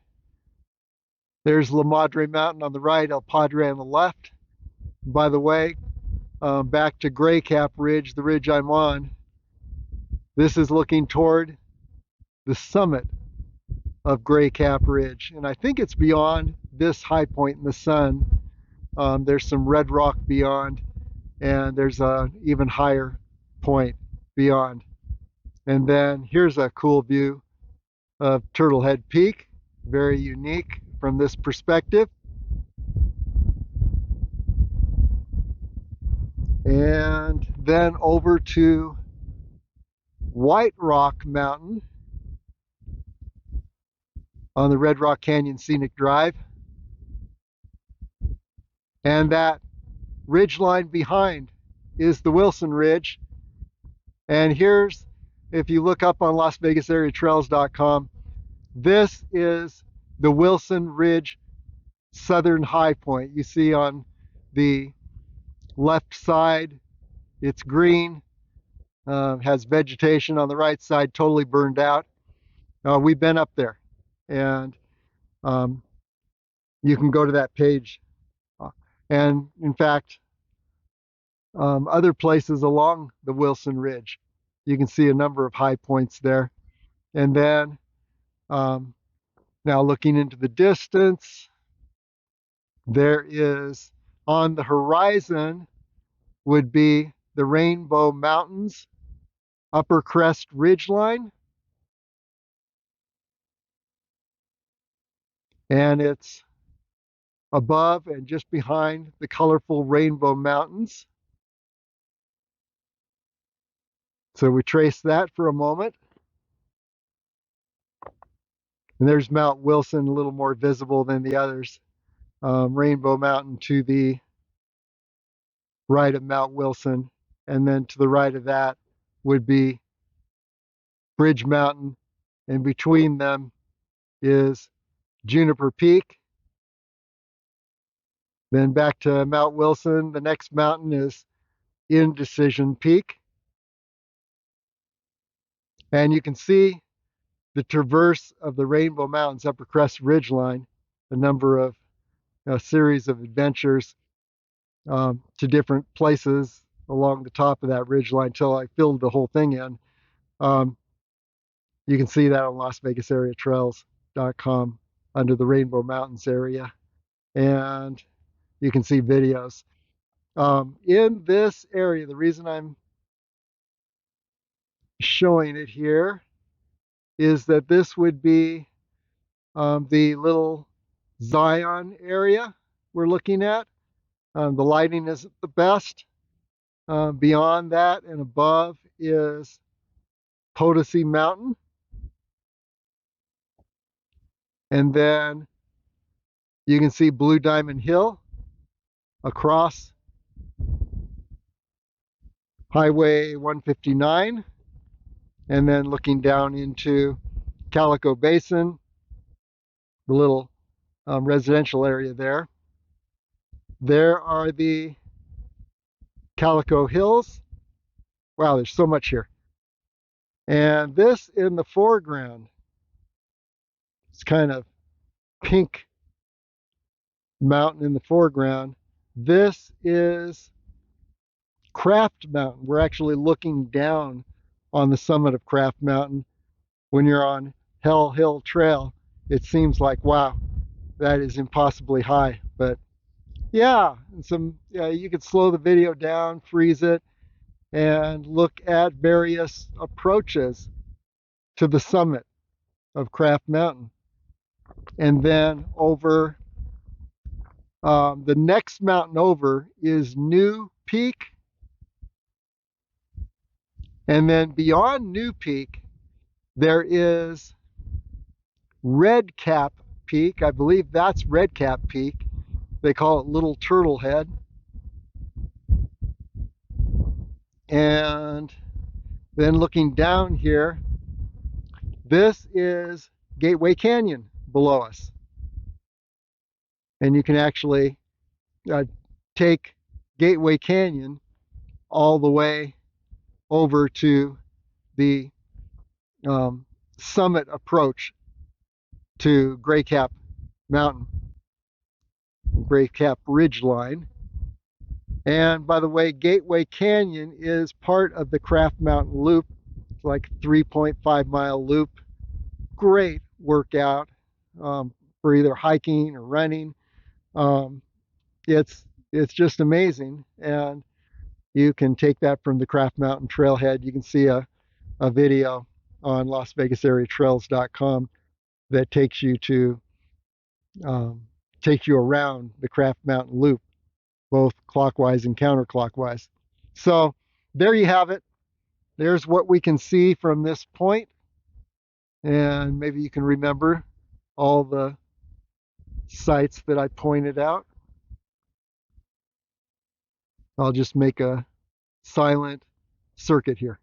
there's La Madre Mountain on the right, El Padre on the left. By the way, back to Gray Cap Ridge, the ridge I'm on. This is looking toward the summit of Gray Cap Ridge. And I think it's beyond this high point in the sun. There's some red rock beyond, and there's an even higher point beyond. And then here's a cool view of Turtlehead Peak, very unique from this perspective. And then over to White Rock Mountain on the Red Rock Canyon Scenic Drive. And that ridge line behind is the Wilson Ridge. And here's, if you look up on LasVegasAreaTrails.com, this is the Wilson Ridge southern high point. You see on the left side, it's green, has vegetation. On the right side, totally burned out. We've been up there, and you can go to that page. And in fact, other places along the Wilson Ridge, you can see a number of high points there. And then now looking into the distance, there is on the horizon would be the Rainbow Mountains Upper Crest Ridge Line. And it's above and just behind the colorful Rainbow Mountains. So we trace that for a moment. And there's Mount Wilson, a little more visible than the others. Rainbow Mountain to the right of Mount Wilson. And then to the right of that would be Bridge Mountain, and between them is Juniper Peak. Then back to Mount Wilson. The next mountain is Indecision Peak. And you can see the traverse of the Rainbow Mountains Upper Crest Ridgeline, a number of a series of adventures to different places along the top of that ridgeline until I filled the whole thing in. Um, you can see that on LasVegasAreaTrails.com under the Rainbow Mountains area, and you can see videos. In this area, the reason I'm showing it here is that this would be the little Zion area we're looking at. The lighting isn't the best. Beyond that and above is Potosi Mountain. And then you can see Blue Diamond Hill across Highway 159. And then looking down into Calico Basin, the little residential area there. There are the Calico Hills. Wow, there's so much here. And this in the foreground, it's kind of pink mountain in the foreground. This is Craft Mountain. We're actually looking down on the summit of Craft Mountain. When you're on Hell Hill Trail, it seems like, wow, that is impossibly high. But yeah, you could slow the video down, freeze it, and look at various approaches to the summit of Craft Mountain. And then over the next mountain over is New Peak. And then beyond New Peak, there is Red Cap Peak. I believe that's Red Cap Peak. They call it Little Turtle Head. And then looking down here, this is Gateway Canyon below us. And you can actually take Gateway Canyon all the way over to the summit approach to Gray Cap Mountain, Gray Cap Ridge Line. And by the way, Gateway Canyon is part of the Craft Mountain Loop. It's like a 3.5-mile loop. Great workout for either hiking or running. It's just amazing. And you can take that from the Craft Mountain Trailhead. You can see a video on LasVegasAreaTrails.com that takes you around the Craft Mountain Loop, both clockwise and counterclockwise. So there you have it. There's what we can see from this point. And maybe you can remember all the sites that I pointed out. I'll just make a silent circuit here.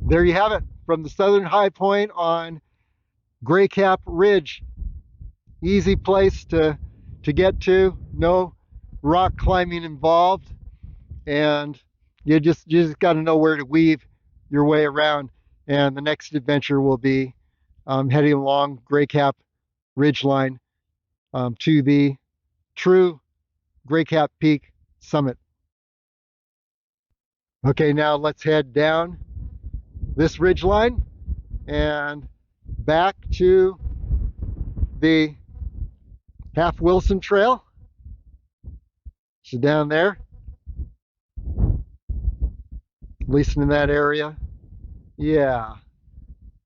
There you have it, from the southern high point on Gray Cap Ridge. Easy place to get to. No rock climbing involved, and you just got to know where to weave your way around. And the next adventure will be heading along Gray Cap Ridgeline to the true Gray Cap Peak summit. Okay, now let's head down this ridgeline and back to the Half Wilson Trail. So down there, at least in that area. Yeah,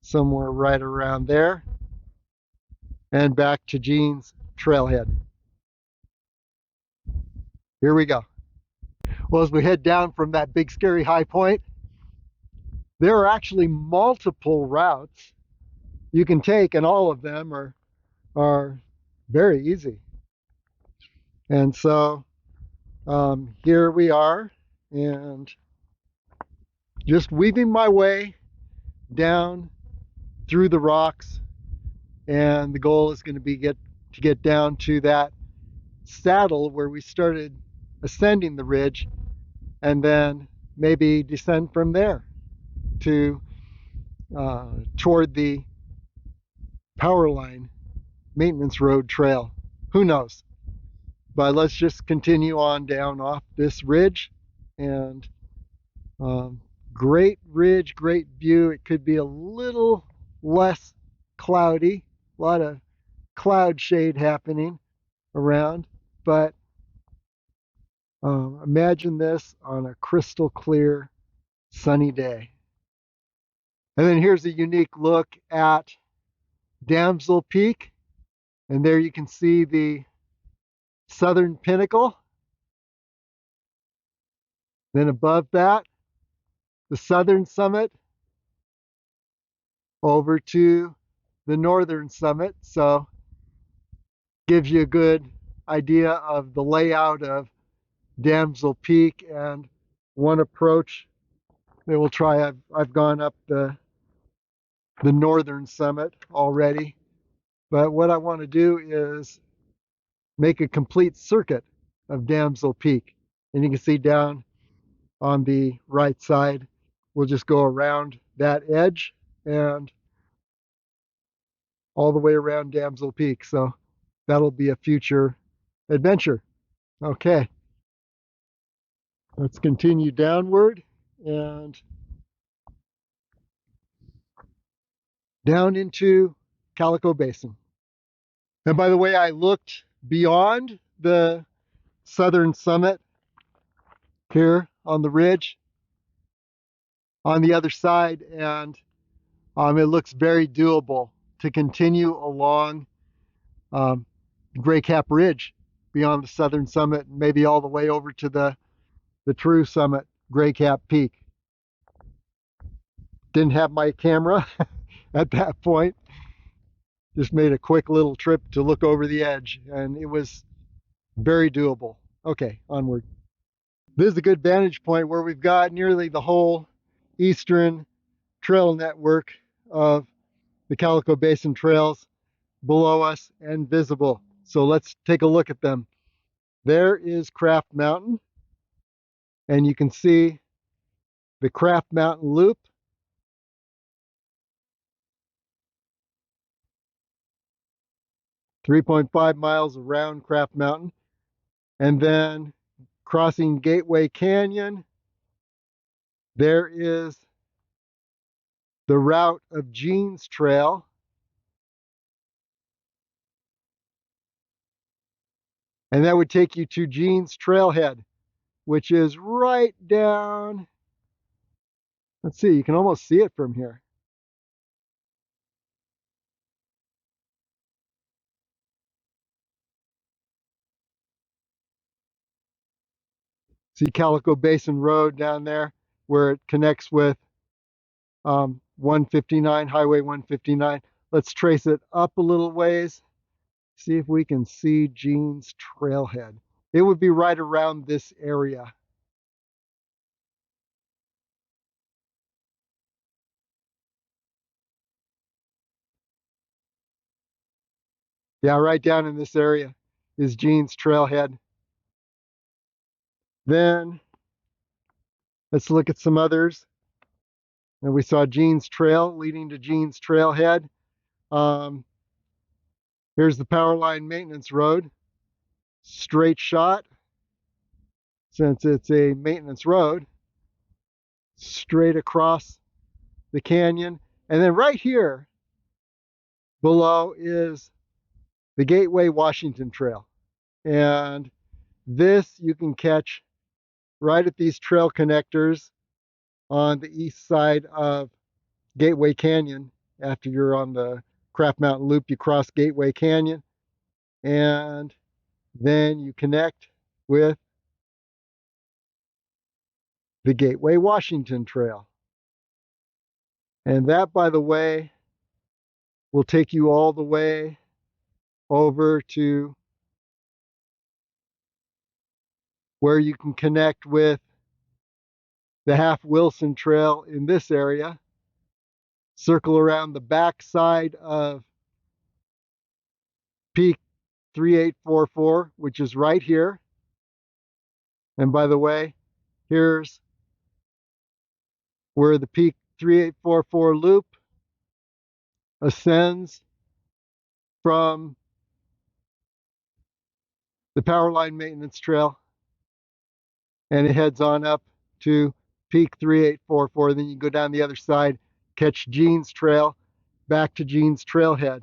somewhere right around there. And back to Jean's Trailhead. Here we go. Well, as we head down from that big scary high point, there are actually multiple routes you can take, and all of them are very easy. And so here we are, and just weaving my way down through the rocks, and the goal is going to be to get down to that saddle where we started ascending the ridge, and then maybe descend from there to toward the power line maintenance road trail. Who knows? But let's just continue on down off this ridge, and great ridge, great view. It could be a little less cloudy, a lot of cloud shade happening around, but imagine this on a crystal clear sunny day. And then here's a unique look at Damsel Peak, and there you can see the southern pinnacle. Then above that, the southern summit over to the northern summit. So gives you a good idea of the layout of Damsel Peak. And one approach that we'll try, I've gone up the northern summit already, but what I want to do is make a complete circuit of Damsel Peak. And you can see down on the right side, we'll just go around that edge and all the way around Damsel Peak. So that'll be a future adventure. Okay, let's continue downward and down into Calico Basin. And by the way, I looked beyond the southern summit here on the ridge on the other side, and it looks very doable to continue along Gray Cap Ridge beyond the southern summit, and maybe all the way over to the true summit, Gray Cap Peak. Didn't have my camera at that point. Just made a quick little trip to look over the edge, and it was very doable. Okay, onward. This is a good vantage point where we've got nearly the whole eastern trail network of the Calico Basin trails below us and visible. So let's take a look at them. There is Craft Mountain, and you can see the Craft Mountain Loop. .5 miles around Craft Mountain, and then crossing Gateway Canyon, there is the route of Jean's Trail, and that would take you to Jean's Trailhead, which is right down. Let's see, you can almost see it from here. See Calico Basin Road down there where it connects with 159, Highway 159. Let's trace it up a little ways. See if we can see Jean's Trailhead. It would be right around this area. Yeah, right down in this area is Jean's Trailhead. Then let's look at some others. And we saw Jean's Trail leading to Jean's Trailhead. Um, Here's the power line maintenance road. Straight shot, since it's a maintenance road, straight across the canyon. And then right here below is the Gateway Washington Trail. And this you can catch right at these trail connectors on the east side of Gateway Canyon. After you're on the Craft Mountain Loop, you cross Gateway Canyon and then you connect with the Gateway Washington Trail. And that, by the way, will take you all the way over to where you can connect with the Half Wilson Trail in this area, circle around the back side of Peak 3844, which is right here. And by the way, here's where the Peak 3844 loop ascends from the Power Line Maintenance Trail, and it heads on up to Peak 3844. Then you go down the other side, catch Jean's Trail, back to Jean's Trailhead.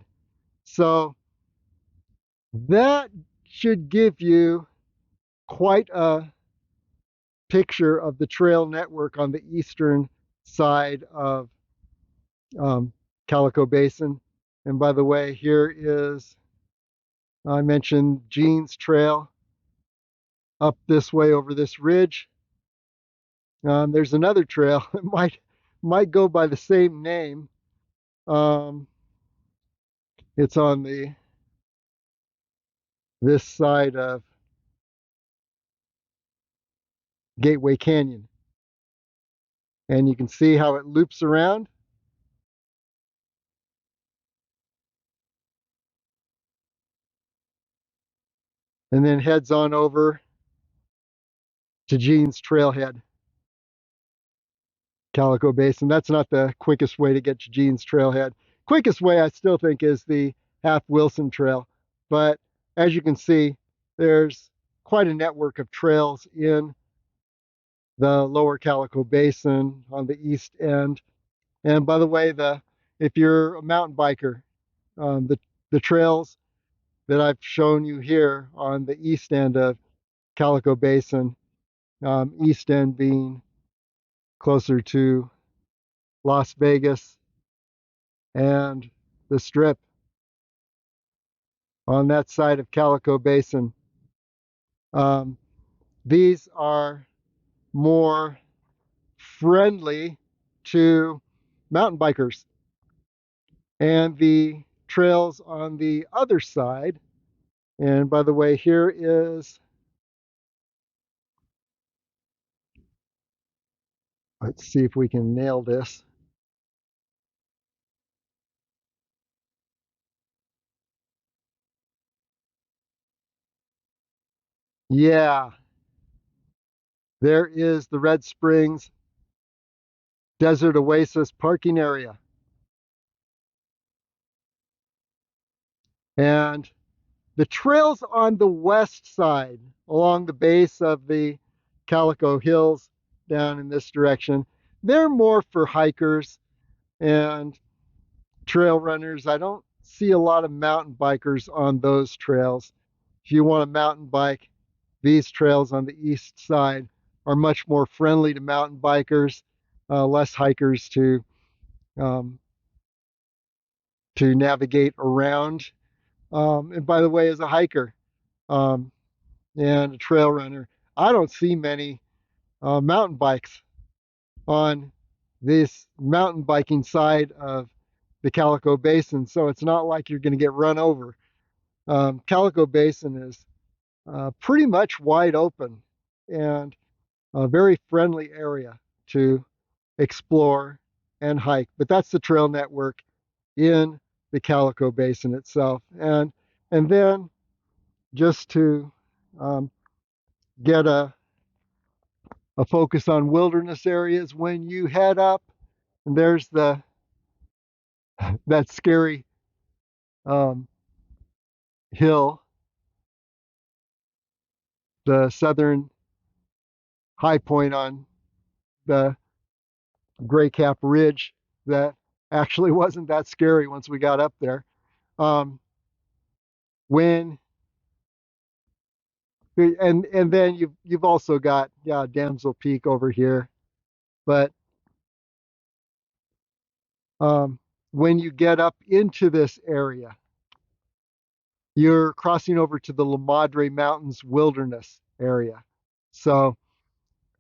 So that should give you quite a picture of the trail network on the eastern side of Calico Basin. And by the way, here is, I mentioned Jean's Trail up this way over this ridge. There's another trail that might go by the same name. It's on this side of Gateway Canyon. And you can see how it loops around. And then heads on over to Jean's Trailhead, Calico Basin. That's not the quickest way to get to Jean's Trailhead. Quickest way, I still think, is the Half Wilson Trail. But as you can see, there's quite a network of trails in the lower Calico Basin on the east end. And by the way, if you're a mountain biker, the trails that I've shown you here on the east end of Calico Basin, east end being closer to Las Vegas and the Strip on that side of Calico Basin. These are more friendly to mountain bikers. And the trails on the other side, and by the way, here is, let's see if we can nail this. Yeah, there is the Red Springs Desert Oasis parking area. And the trails on the west side, along the base of the Calico Hills down in this direction, they're more for hikers and trail runners. I don't see a lot of mountain bikers on those trails. If you want a mountain bike, these trails on the east side are much more friendly to mountain bikers, less hikers um, to navigate around. And by the way, as a hiker um, and a trail runner, I don't see many mountain bikes on this mountain biking side of the Calico Basin, so it's not like you're going to get run over. Calico Basin is pretty much wide open and a very friendly area to explore and hike. But that's the trail network in the Calico Basin itself. And And then just to um, get a focus on wilderness areas, when you head up, and there's that scary um, hill, the southern high point on the Gray Cap Ridge, that actually wasn't that scary once we got up there. Um, when and then you've also got, yeah, Damsel Peak over here, but when you get up into this area, you're crossing over to the La Madre Mountains wilderness area. So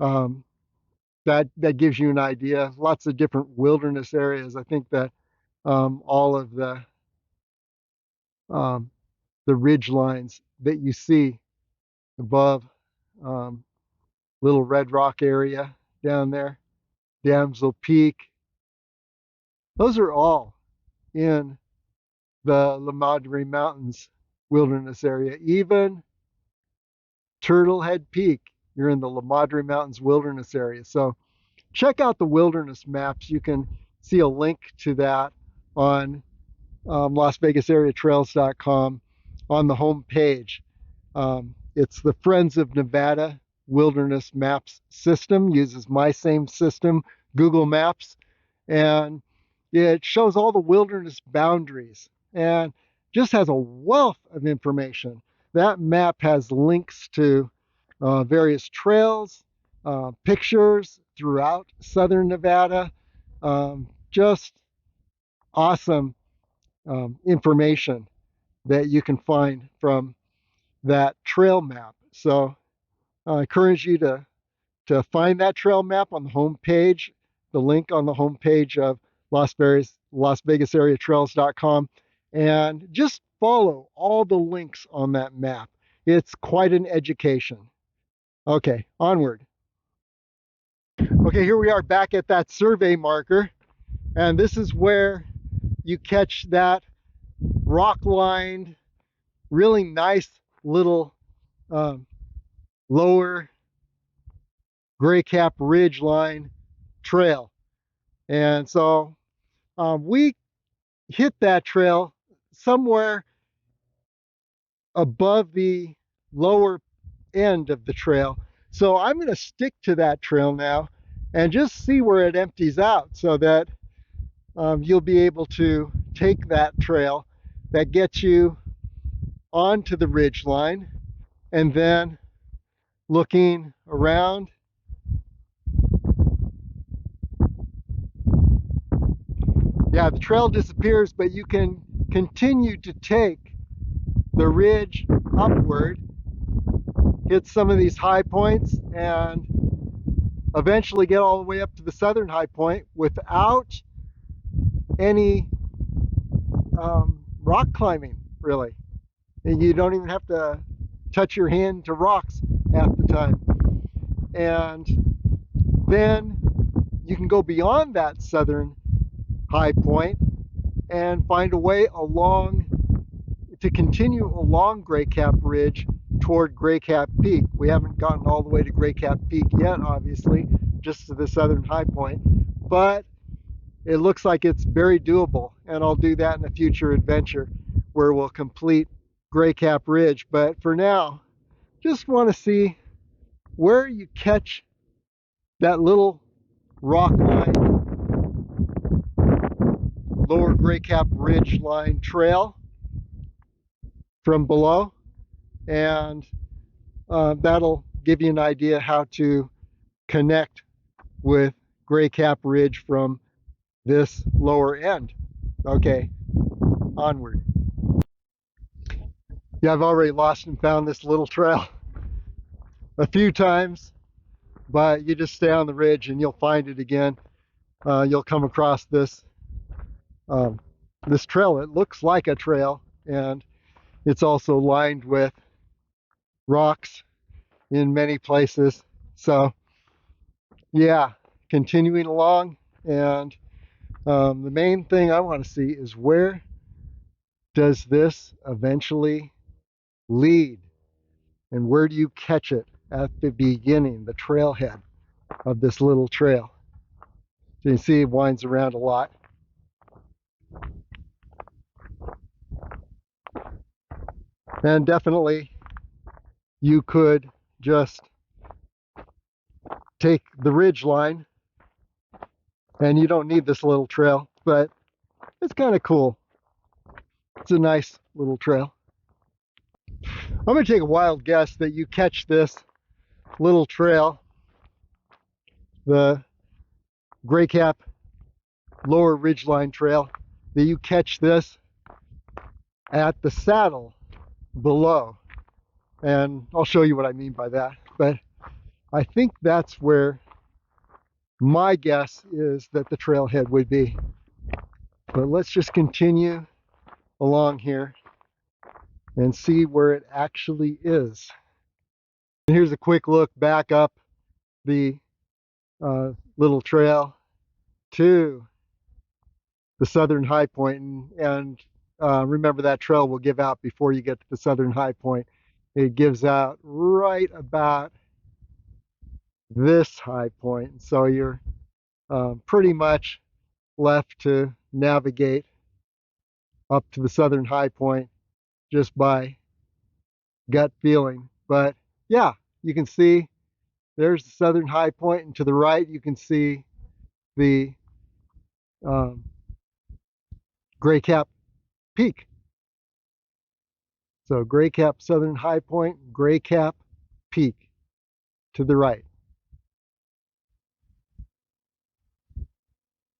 um, that gives you an idea. Lots of different wilderness areas. I think that all of um, the ridge lines that you see above um, Little Red Rock area down there, Damsel Peak, those are all in the La Madre Mountains wilderness area. Even Turtle Head Peak, you're in the La Madre Mountains wilderness area. So check out the wilderness maps. You can see a link to that on LasVegasAreaTrails.com on the home page. It's the Friends of Nevada Wilderness Maps system, uses my same system, Google Maps, and it shows all the wilderness boundaries and just has a wealth of information. That map has links to various trails, pictures throughout southern Nevada, just awesome information that you can find from that trail map. So I encourage you to find that trail map on the home page, the link on the home page of LasVegasAreaTrails.com, and just follow all the links on that map. It's quite an education. Okay, onward. Okay, here we are back at that survey marker, and this is where you catch that rock-lined, really nice little lower Gray Cap Ridge line trail. And so we hit that trail somewhere above the lower end of the trail. So I'm going to stick to that trail now and just see where it empties out, so that you'll be able to take that trail that gets you onto the ridge line, and then looking around, yeah, the trail disappears, but you can continue to take the ridge upward, hit some of these high points, and eventually get all the way up to the southern high point without any rock climbing, really. And you don't even have to touch your hand to rocks half the time. And then you can go beyond that southern high point and find a way to continue along Gray Cap Ridge toward Gray Cap Peak. We haven't gotten all the way to Gray Cap Peak yet, obviously, just to the southern high point, but it looks like it's very doable, and I'll do that in a future adventure where we'll complete Gray Cap Ridge. But for now, just want to see where you catch that little rock line, lower Gray Cap Ridge line trail from below, and that'll give you an idea how to connect with Gray Cap Ridge from this lower end. Okay, onward. Yeah, I've already lost and found this little trail a few times, but you just stay on the ridge and you'll find it again. You'll come across this trail. It looks like a trail, and it's also lined with rocks in many places. So yeah, continuing along, and the main thing I want to see is where does this eventually lead? And where do you catch it at the beginning, the trailhead of this little trail? So you see it winds around a lot. And definitely you could just take the ridge line, and you don't need this little trail, but it's kind of cool. It's a nice little trail. I'm going to take a wild guess that you catch this little trail, the Gray Cap Lower Ridgeline Trail, that you catch this at the saddle below. And I'll show you what I mean by that. But I think that's where my guess is that the trailhead would be. But let's just continue along here and see where it actually is. And here's a quick look back up the little trail to the southern high point, and remember that trail will give out before you get to the southern high point. It gives out right about this high point, so you're pretty much left to navigate up to the southern high point just by gut feeling. But yeah, you can see there's the southern high point, and to the right you can see the Gray Cap Peak. So Gray Cap Southern High Point, Gray Cap Peak to the right.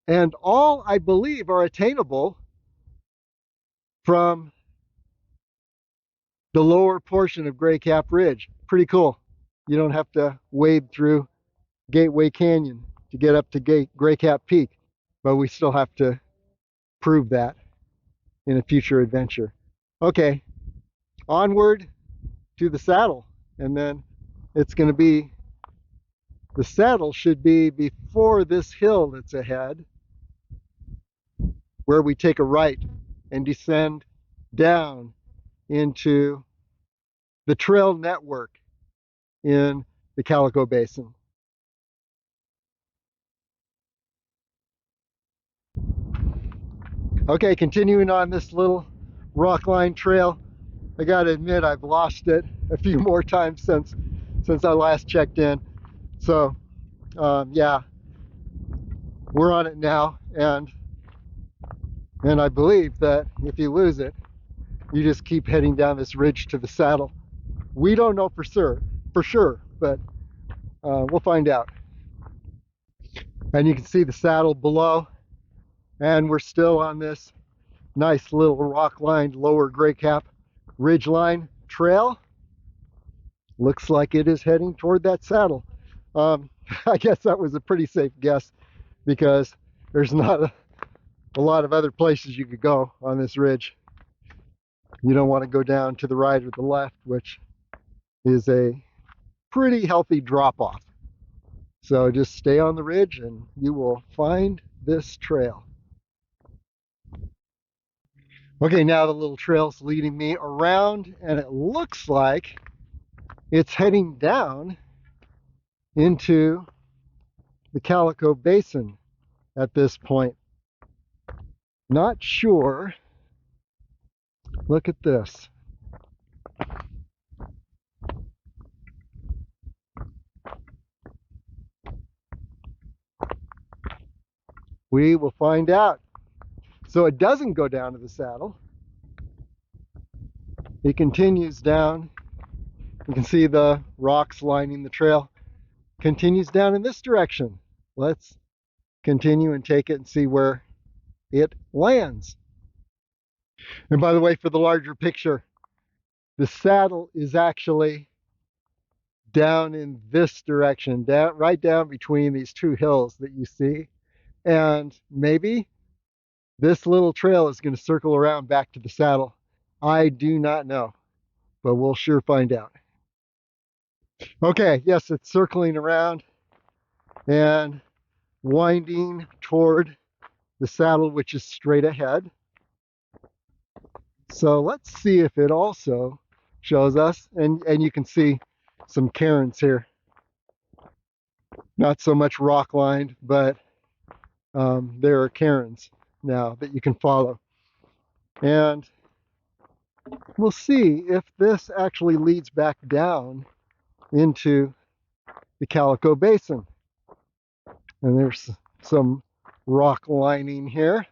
And all, I believe, are attainable from the lower portion of Gray Cap Ridge. Pretty cool. You don't have to wade through Gateway Canyon to get up to Gray Cap Peak, but we still have to prove that in a future adventure. Okay, onward to the saddle, and then it's going to be, the saddle should be before this hill that's ahead, where we take a right and descend down into the trail network in the Calico Basin. Okay, continuing on this little rockline trail. I gotta admit, I've lost it a few more times since I last checked in. So yeah, we're on it now, and I believe that if you lose it, you just keep heading down this ridge to the saddle. We don't know for sure, but we'll find out. And you can see the saddle below, and we're still on this nice little rock-lined lower Gray Cap Ridgeline trail. Looks like it is heading toward that saddle. I guess that was a pretty safe guess, because there's not a lot of other places you could go on this ridge. You don't want to go down to the right or the left, which is a pretty healthy drop-off. So just stay on the ridge and you will find this trail. Okay, now the little trail's leading me around, and it looks like it's heading down into the Calico Basin at this point. Not sure. Look at this. We will find out. So it doesn't go down to the saddle. It continues down. You can see the rocks lining the trail. Continues down in this direction. Let's continue and take it and see where it lands. And by the way, for the larger picture, the saddle is actually down in this direction, right down between these two hills that you see. And maybe this little trail is going to circle around back to the saddle. I do not know, but we'll sure find out. Okay, yes, it's circling around and winding toward the saddle, which is straight ahead. So let's see if it also shows us, and you can see some cairns here. Not so much rock lined, but there are cairns now that you can follow. And we'll see if this actually leads back down into the Calico Basin. And there's some rock lining here.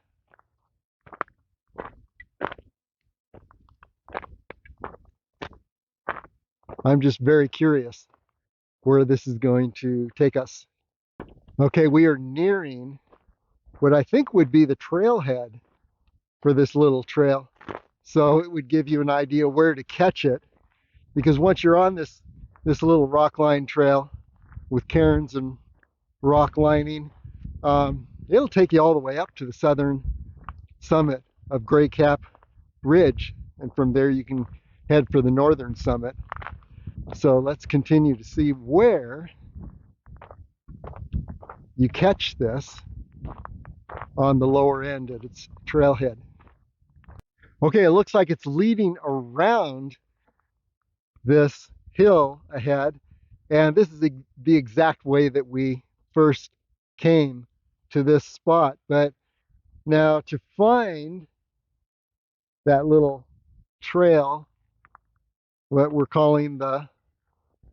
I'm just very curious where this is going to take us. Okay, we are nearing what I think would be the trailhead for this little trail. So it would give you an idea where to catch it, because once you're on this little rock line trail with cairns and rock lining, it'll take you all the way up to the southern summit of Gray Cap Ridge, and from there you can head for the northern summit. So let's continue to see where you catch this on the lower end at its trailhead. Okay, it looks like it's leading around this hill ahead, and this is the exact way that we first came to this spot. But now to find that little trail, what we're calling the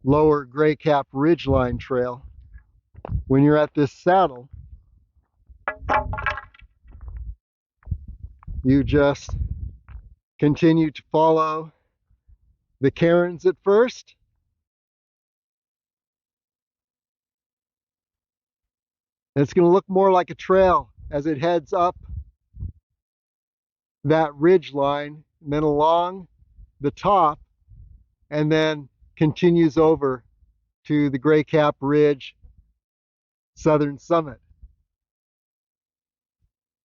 lower Gray Cap Ridgeline Trail, when you're at this saddle, you just continue to follow the cairns at first, and it's going to look more like a trail as it heads up that ridge line, and then along the top, and then continues over to the Gray Cap Ridge southern summit.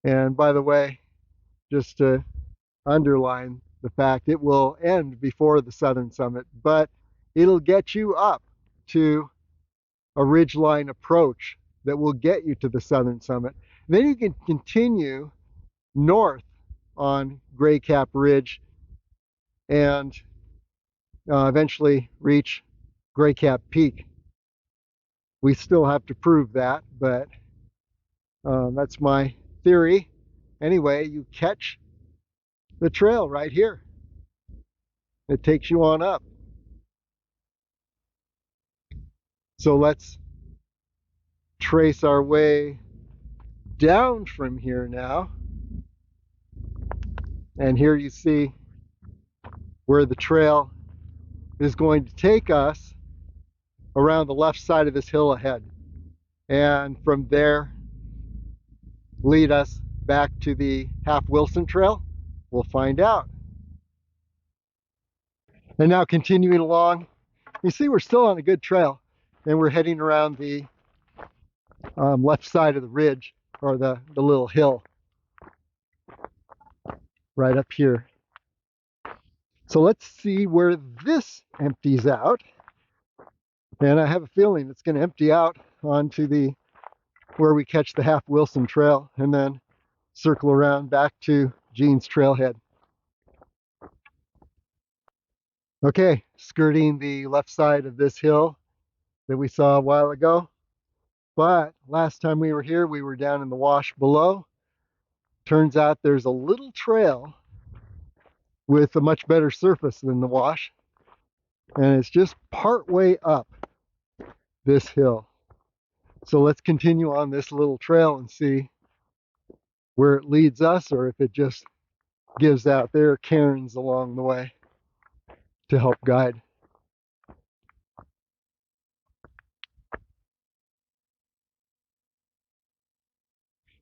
And by the way, just to underline the fact, it will end before the southern summit, but it'll get you up to a ridgeline approach that will get you to the southern summit. Then you can continue north on Gray Cap Ridge and eventually reach Gray Cap Peak. We still have to prove that, but that's my theory. Anyway, you catch the trail right here. It takes you on up. So let's trace our way down from here now. And here you see where the trail is going to take us around the left side of this hill ahead. And from there, lead us back to the Half Wilson Trail. We'll find out. And now continuing along, you see we're still on a good trail, and we're heading around the left side of the ridge, or the little hill right up here. So let's see where this empties out. And I have a feeling it's going to empty out onto where we catch the Half Wilson Trail, and then circle around back to Jean's Trailhead. Okay, skirting the left side of this hill that we saw a while ago. But last time we were here, we were down in the wash below. Turns out there's a little trail with a much better surface than the wash, and it's just part way up this hill. So let's continue on this little trail and see where it leads us, or if it just gives out. There are cairns along the way to help guide.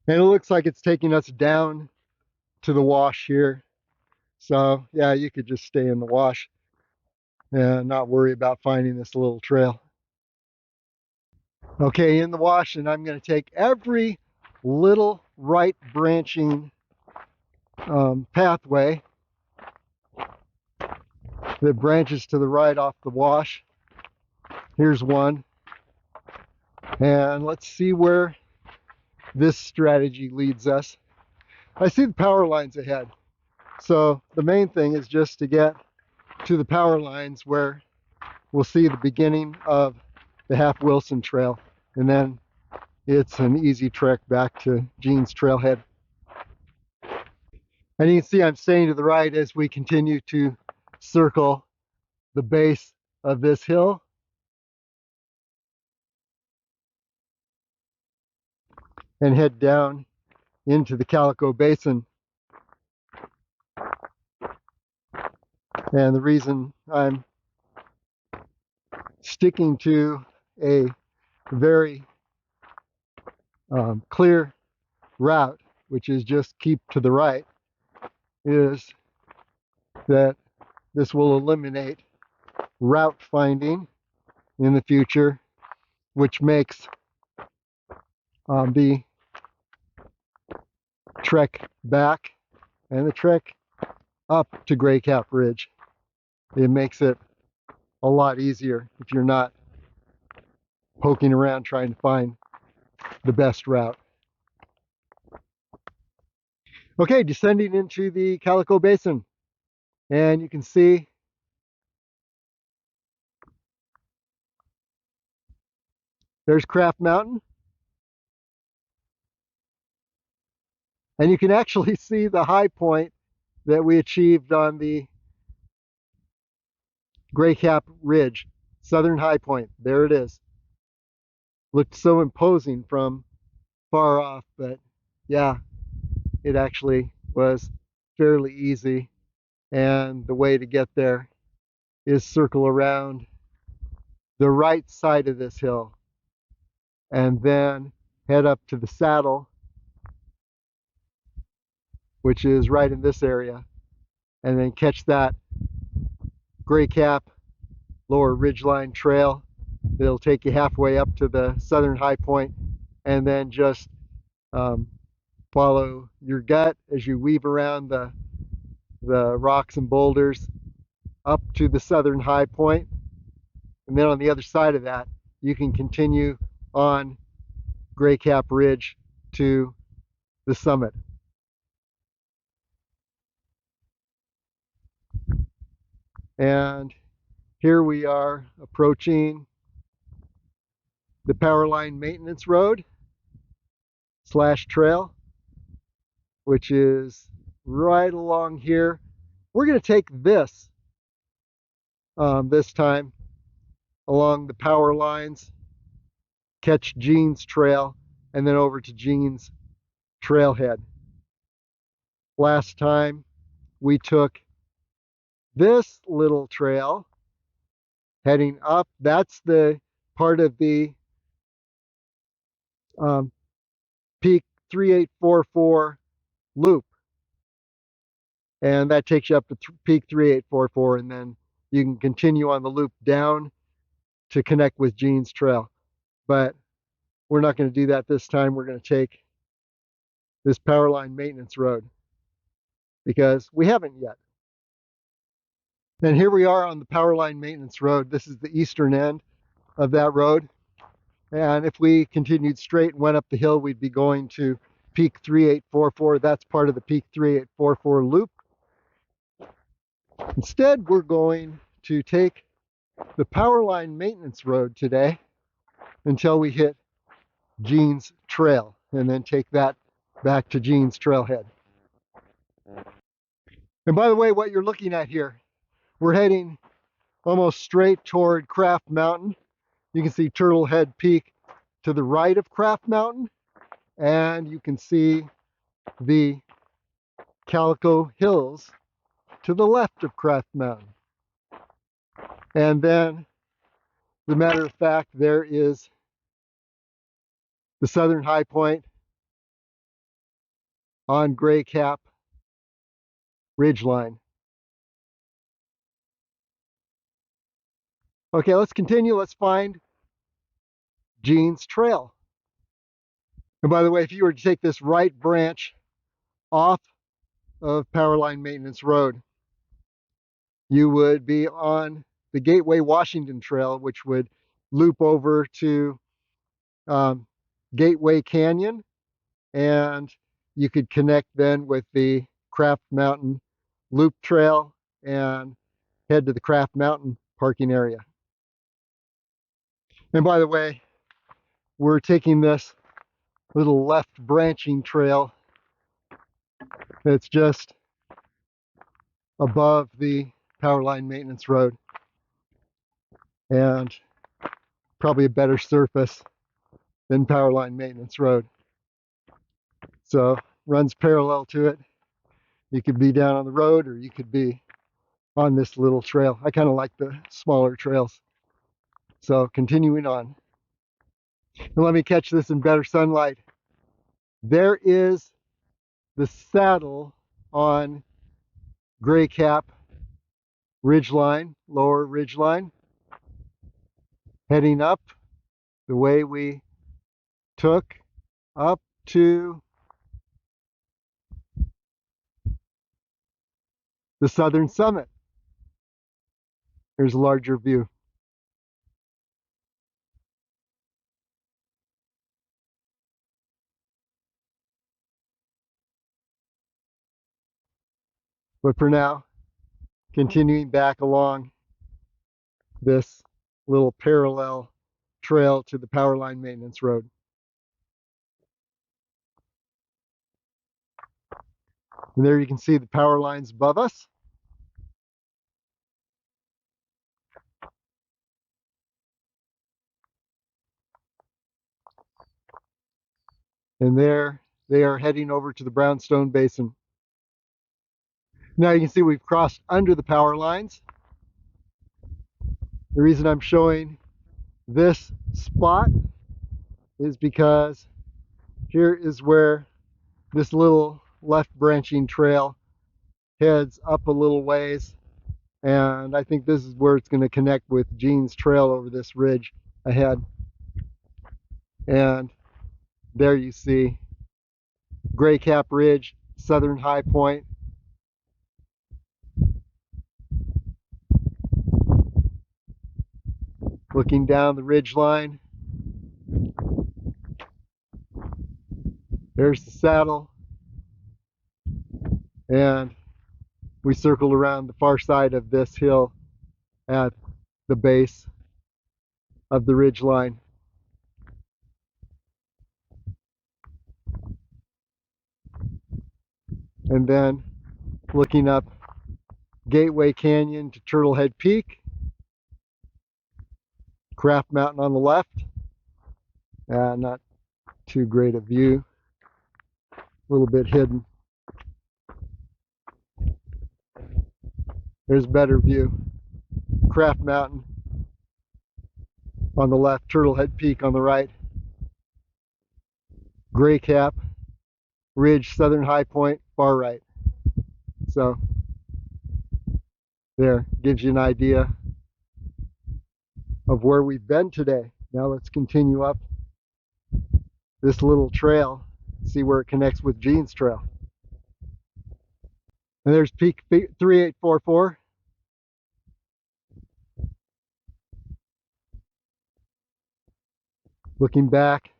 And it looks like it's taking us down to the wash here. So yeah, you could just stay in the wash and not worry about finding this little trail. Okay, in the wash, and I'm going to take every little right branching pathway that branches to the right off the wash. Here's one. And let's see where this strategy leads us. I see the power lines ahead. So the main thing is just to get to the power lines where we'll see the beginning of the Half Wilson Trail, and then it's an easy trek back to Jean's Trailhead. And you can see I'm staying to the right as we continue to circle the base of this hill. And head down into the Calico Basin. And the reason I'm sticking to a very clear route, which is just keep to the right, is that this will eliminate route finding in the future, which makes the trek back and the trek up to Gray Cap Ridge. It makes it a lot easier if you're not poking around trying to find the best route. Okay, descending into the Calico Basin, and you can see there's Craft Mountain, and you can actually see the high point that we achieved on the Gray Cap Ridge, southern high point. There it is. Looked so imposing from far off, but yeah, it actually was fairly easy. And the way to get there is circle around the right side of this hill and then head up to the saddle, which is right in this area, and then catch that Gray Cap Lower Ridgeline Trail. It'll take you halfway up to the southern high point, and then just follow your gut as you weave around the rocks and boulders up to the southern high point. And then on the other side of that, you can continue on Gray Cap Ridge to the summit. And here we are approaching the Powerline Maintenance Road / trail, which is right along here. We're going to take this this time along the power lines, catch Jean's Trail, and then over to Jean's Trailhead. Last time we took this little trail heading up. That's the part of the Peak 3844 loop, and that takes you up to Peak 3844, and then you can continue on the loop down to connect with Jean's Trail. But we're not going to do that this time. We're going to take this Powerline Maintenance Road because we haven't yet. And here we are on the Powerline Maintenance Road. This is the eastern end of that road. And if we continued straight and went up the hill, we'd be going to Peak 3844. That's part of the Peak 3844 loop. Instead, we're going to take the Powerline Maintenance Road today until we hit Jean's Trail, and then take that back to Jean's Trailhead. And by the way, what you're looking at here, we're heading almost straight toward Craft Mountain. You can see Turtle Head Peak to the right of Craft Mountain, and you can see the Calico Hills to the left of Craft Mountain. And then, as a matter of fact, there is the southern high point on Gray Cap Ridgeline. Okay, let's continue. Let's find Jean's Trail. And by the way, if you were to take this right branch off of Powerline Maintenance Road, you would be on the Gateway Washington Trail, which would loop over to Gateway Canyon, and you could connect then with the Craft Mountain loop trail and head to the Craft Mountain parking area. And by the way, we're taking this little left branching trail that's just above the power line maintenance road, and probably a better surface than power line maintenance road. So runs parallel to it. You could be down on the road or you could be on this little trail. I kind of like the smaller trails. So continuing on. And let me catch this in better sunlight. There is the saddle on Gray Cap ridgeline, lower ridgeline, heading up the way we took up to the southern summit. Here's a larger view. But for now, continuing back along this little parallel trail to the power line maintenance road. And there you can see the power lines above us. And there they are heading over to the Brownstone Basin. Now you can see we've crossed under the power lines. The reason I'm showing this spot is because here is where this little left branching trail heads up a little ways, and I think this is where it's going to connect with Gene's trail over this ridge ahead. And there you see Gray Cap Ridge, Southern High Point. Looking down the ridge line, there's the saddle, and we circled around the far side of this hill at the base of the ridge line. And then looking up Gateway Canyon to Turtlehead Peak, Craft Mountain on the left, not too great a view, a little bit hidden. There's a better view, Craft Mountain on the left, Turtlehead Peak on the right, Gray Cap Ridge, Southern High Point, far right. So there, gives you an idea of where we've been today. Now let's continue up this little trail, see where it connects with Gene's trail. And there's peak 3844. Looking back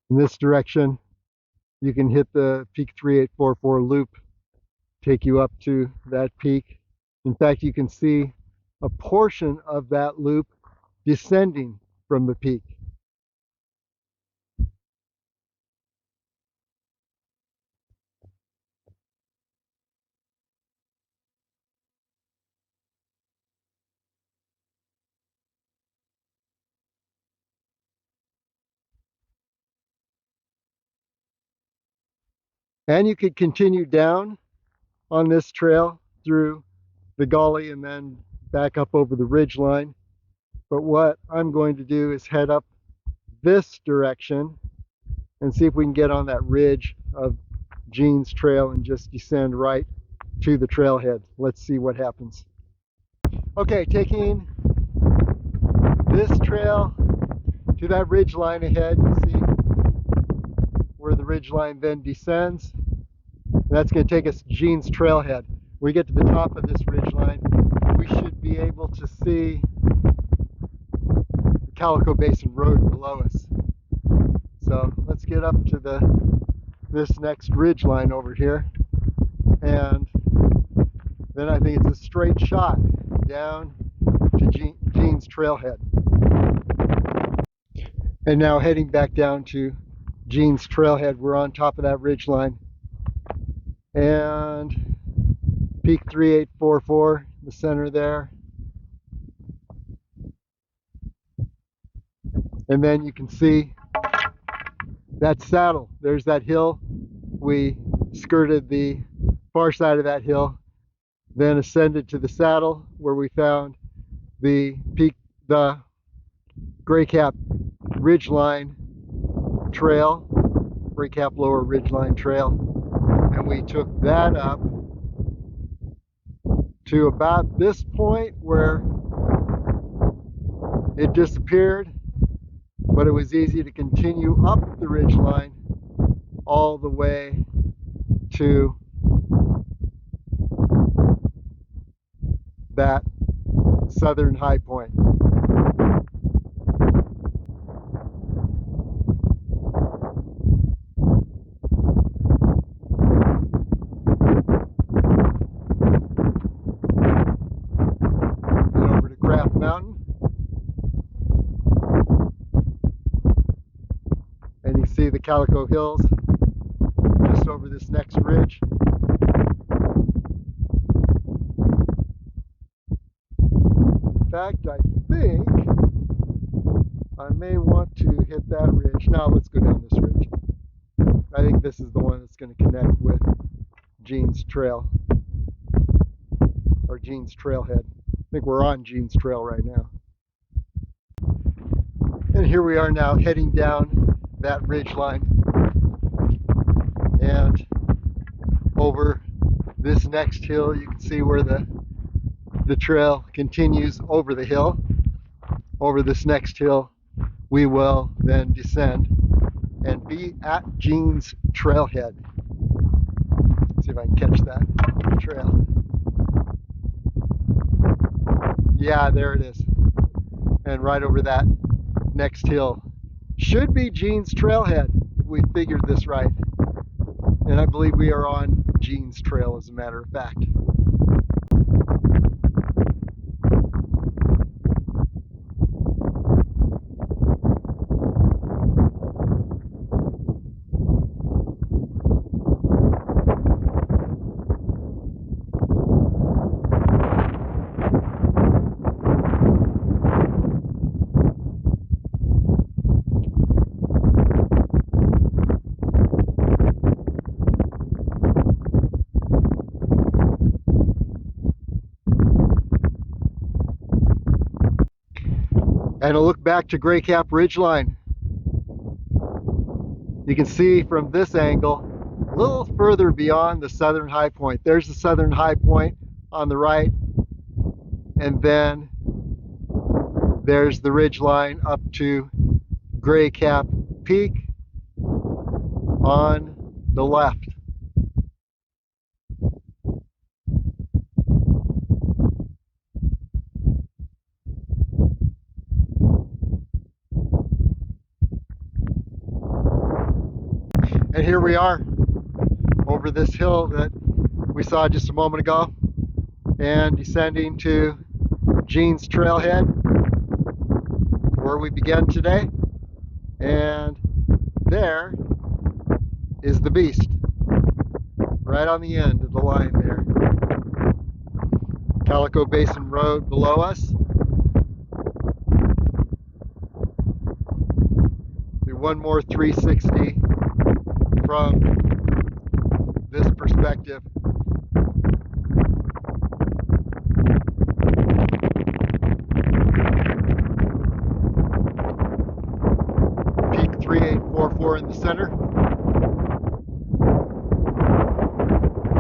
in this direction, you can hit the peak 3844 loop, take you up to that peak. In fact, you can see a portion of that loop descending from the peak. And you could continue down on this trail through the gully and then back up over the ridge line. But what I'm going to do is head up this direction and see if we can get on that ridge of Gene's trail and just descend right to the trailhead. Let's see what happens. Okay, taking this trail to that ridge line ahead, you see where the ridge line then descends. And that's going to take us to Gene's trailhead. When we get to the top of this ridge line, we should be able to see the Calico Basin Road below us. So let's get up to this next ridge line over here. And then I think it's a straight shot down to Jean's Trailhead. And now heading back down to Jean's Trailhead, we're on top of that ridgeline. And peak 3844, the center there. And then you can see that saddle. There's that hill. We skirted the far side of that hill, then ascended to the saddle where we found the Gray Cap Ridgeline Trail, Gray Cap Lower Ridgeline Trail, and we took that up to about this point where it disappeared, but it was easy to continue up the ridgeline all the way to that southern high point. Then over to Craft Mountain. And you see the Calico Hills just over this next ridge. In fact, I think I may want to hit that ridge. Now let's go down this ridge. I think this is the one that's going to connect with Jean's Trail, or Jean's Trailhead. I think we're on Jean's Trail right now. And here we are now heading down that ridge line and over this next hill. You can see where the trail continues over the hill. Over this next hill we will then descend and be at Jean's Trailhead. Let's see if I can catch that trail. Yeah, there it is. And right over that next hill should be Jean's Trailhead. We figured this right. And I believe we are on Jean's Trail, as a matter of fact. And a look back to Gray Cap Ridgeline. You can see from this angle, a little further beyond the southern high point. There's the southern high point on the right, and then there's the ridgeline up to Gray Cap Peak on the left. And here we are over this hill that we saw just a moment ago and descending to Jean's Trailhead where we began today. And there is the beast right on the end of the line there. Calico Basin Road below us. Do one more 360 from this perspective. Peak 3844 in the center.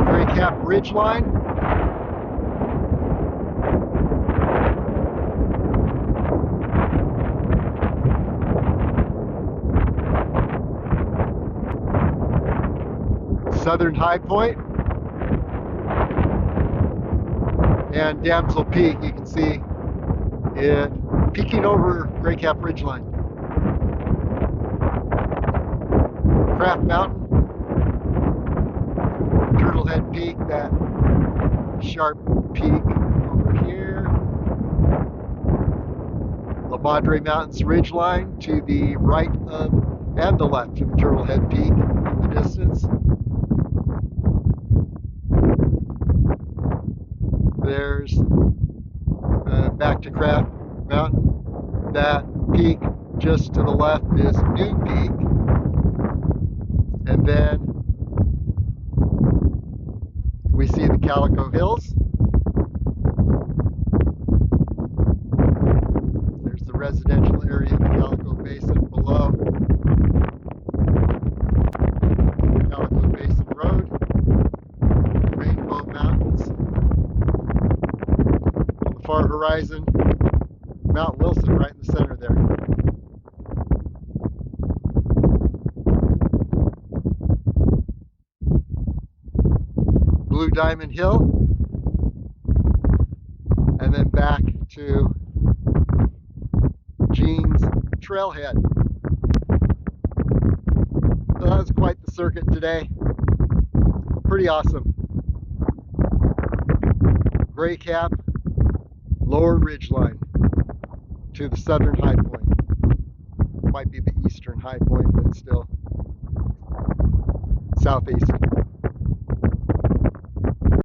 Gray Cap Ridgeline. Southern High Point and Damsel Peak. You can see it peeking over Gray Cap Ridgeline. Craft Mountain, Turtle Trailhead Peak, that sharp peak over here. The Madre Mountains ridgeline to the right of and the left of Turtlehead Peak in the distance. There's back to Craft Mountain. That peak just to the left is New Peak. And then we see the Calico Hills. There's the residential area of the Calico Basin below Calico Basin Road. Rainbow Mountains. On the far horizon, Mount Wilson right in the center there. Blue Diamond Hill. And then back to Jean's Trailhead. So that was quite the circuit today. Pretty awesome. Gray Cap, lower ridgeline to the southern high point. Might be the eastern high point, but still southeast.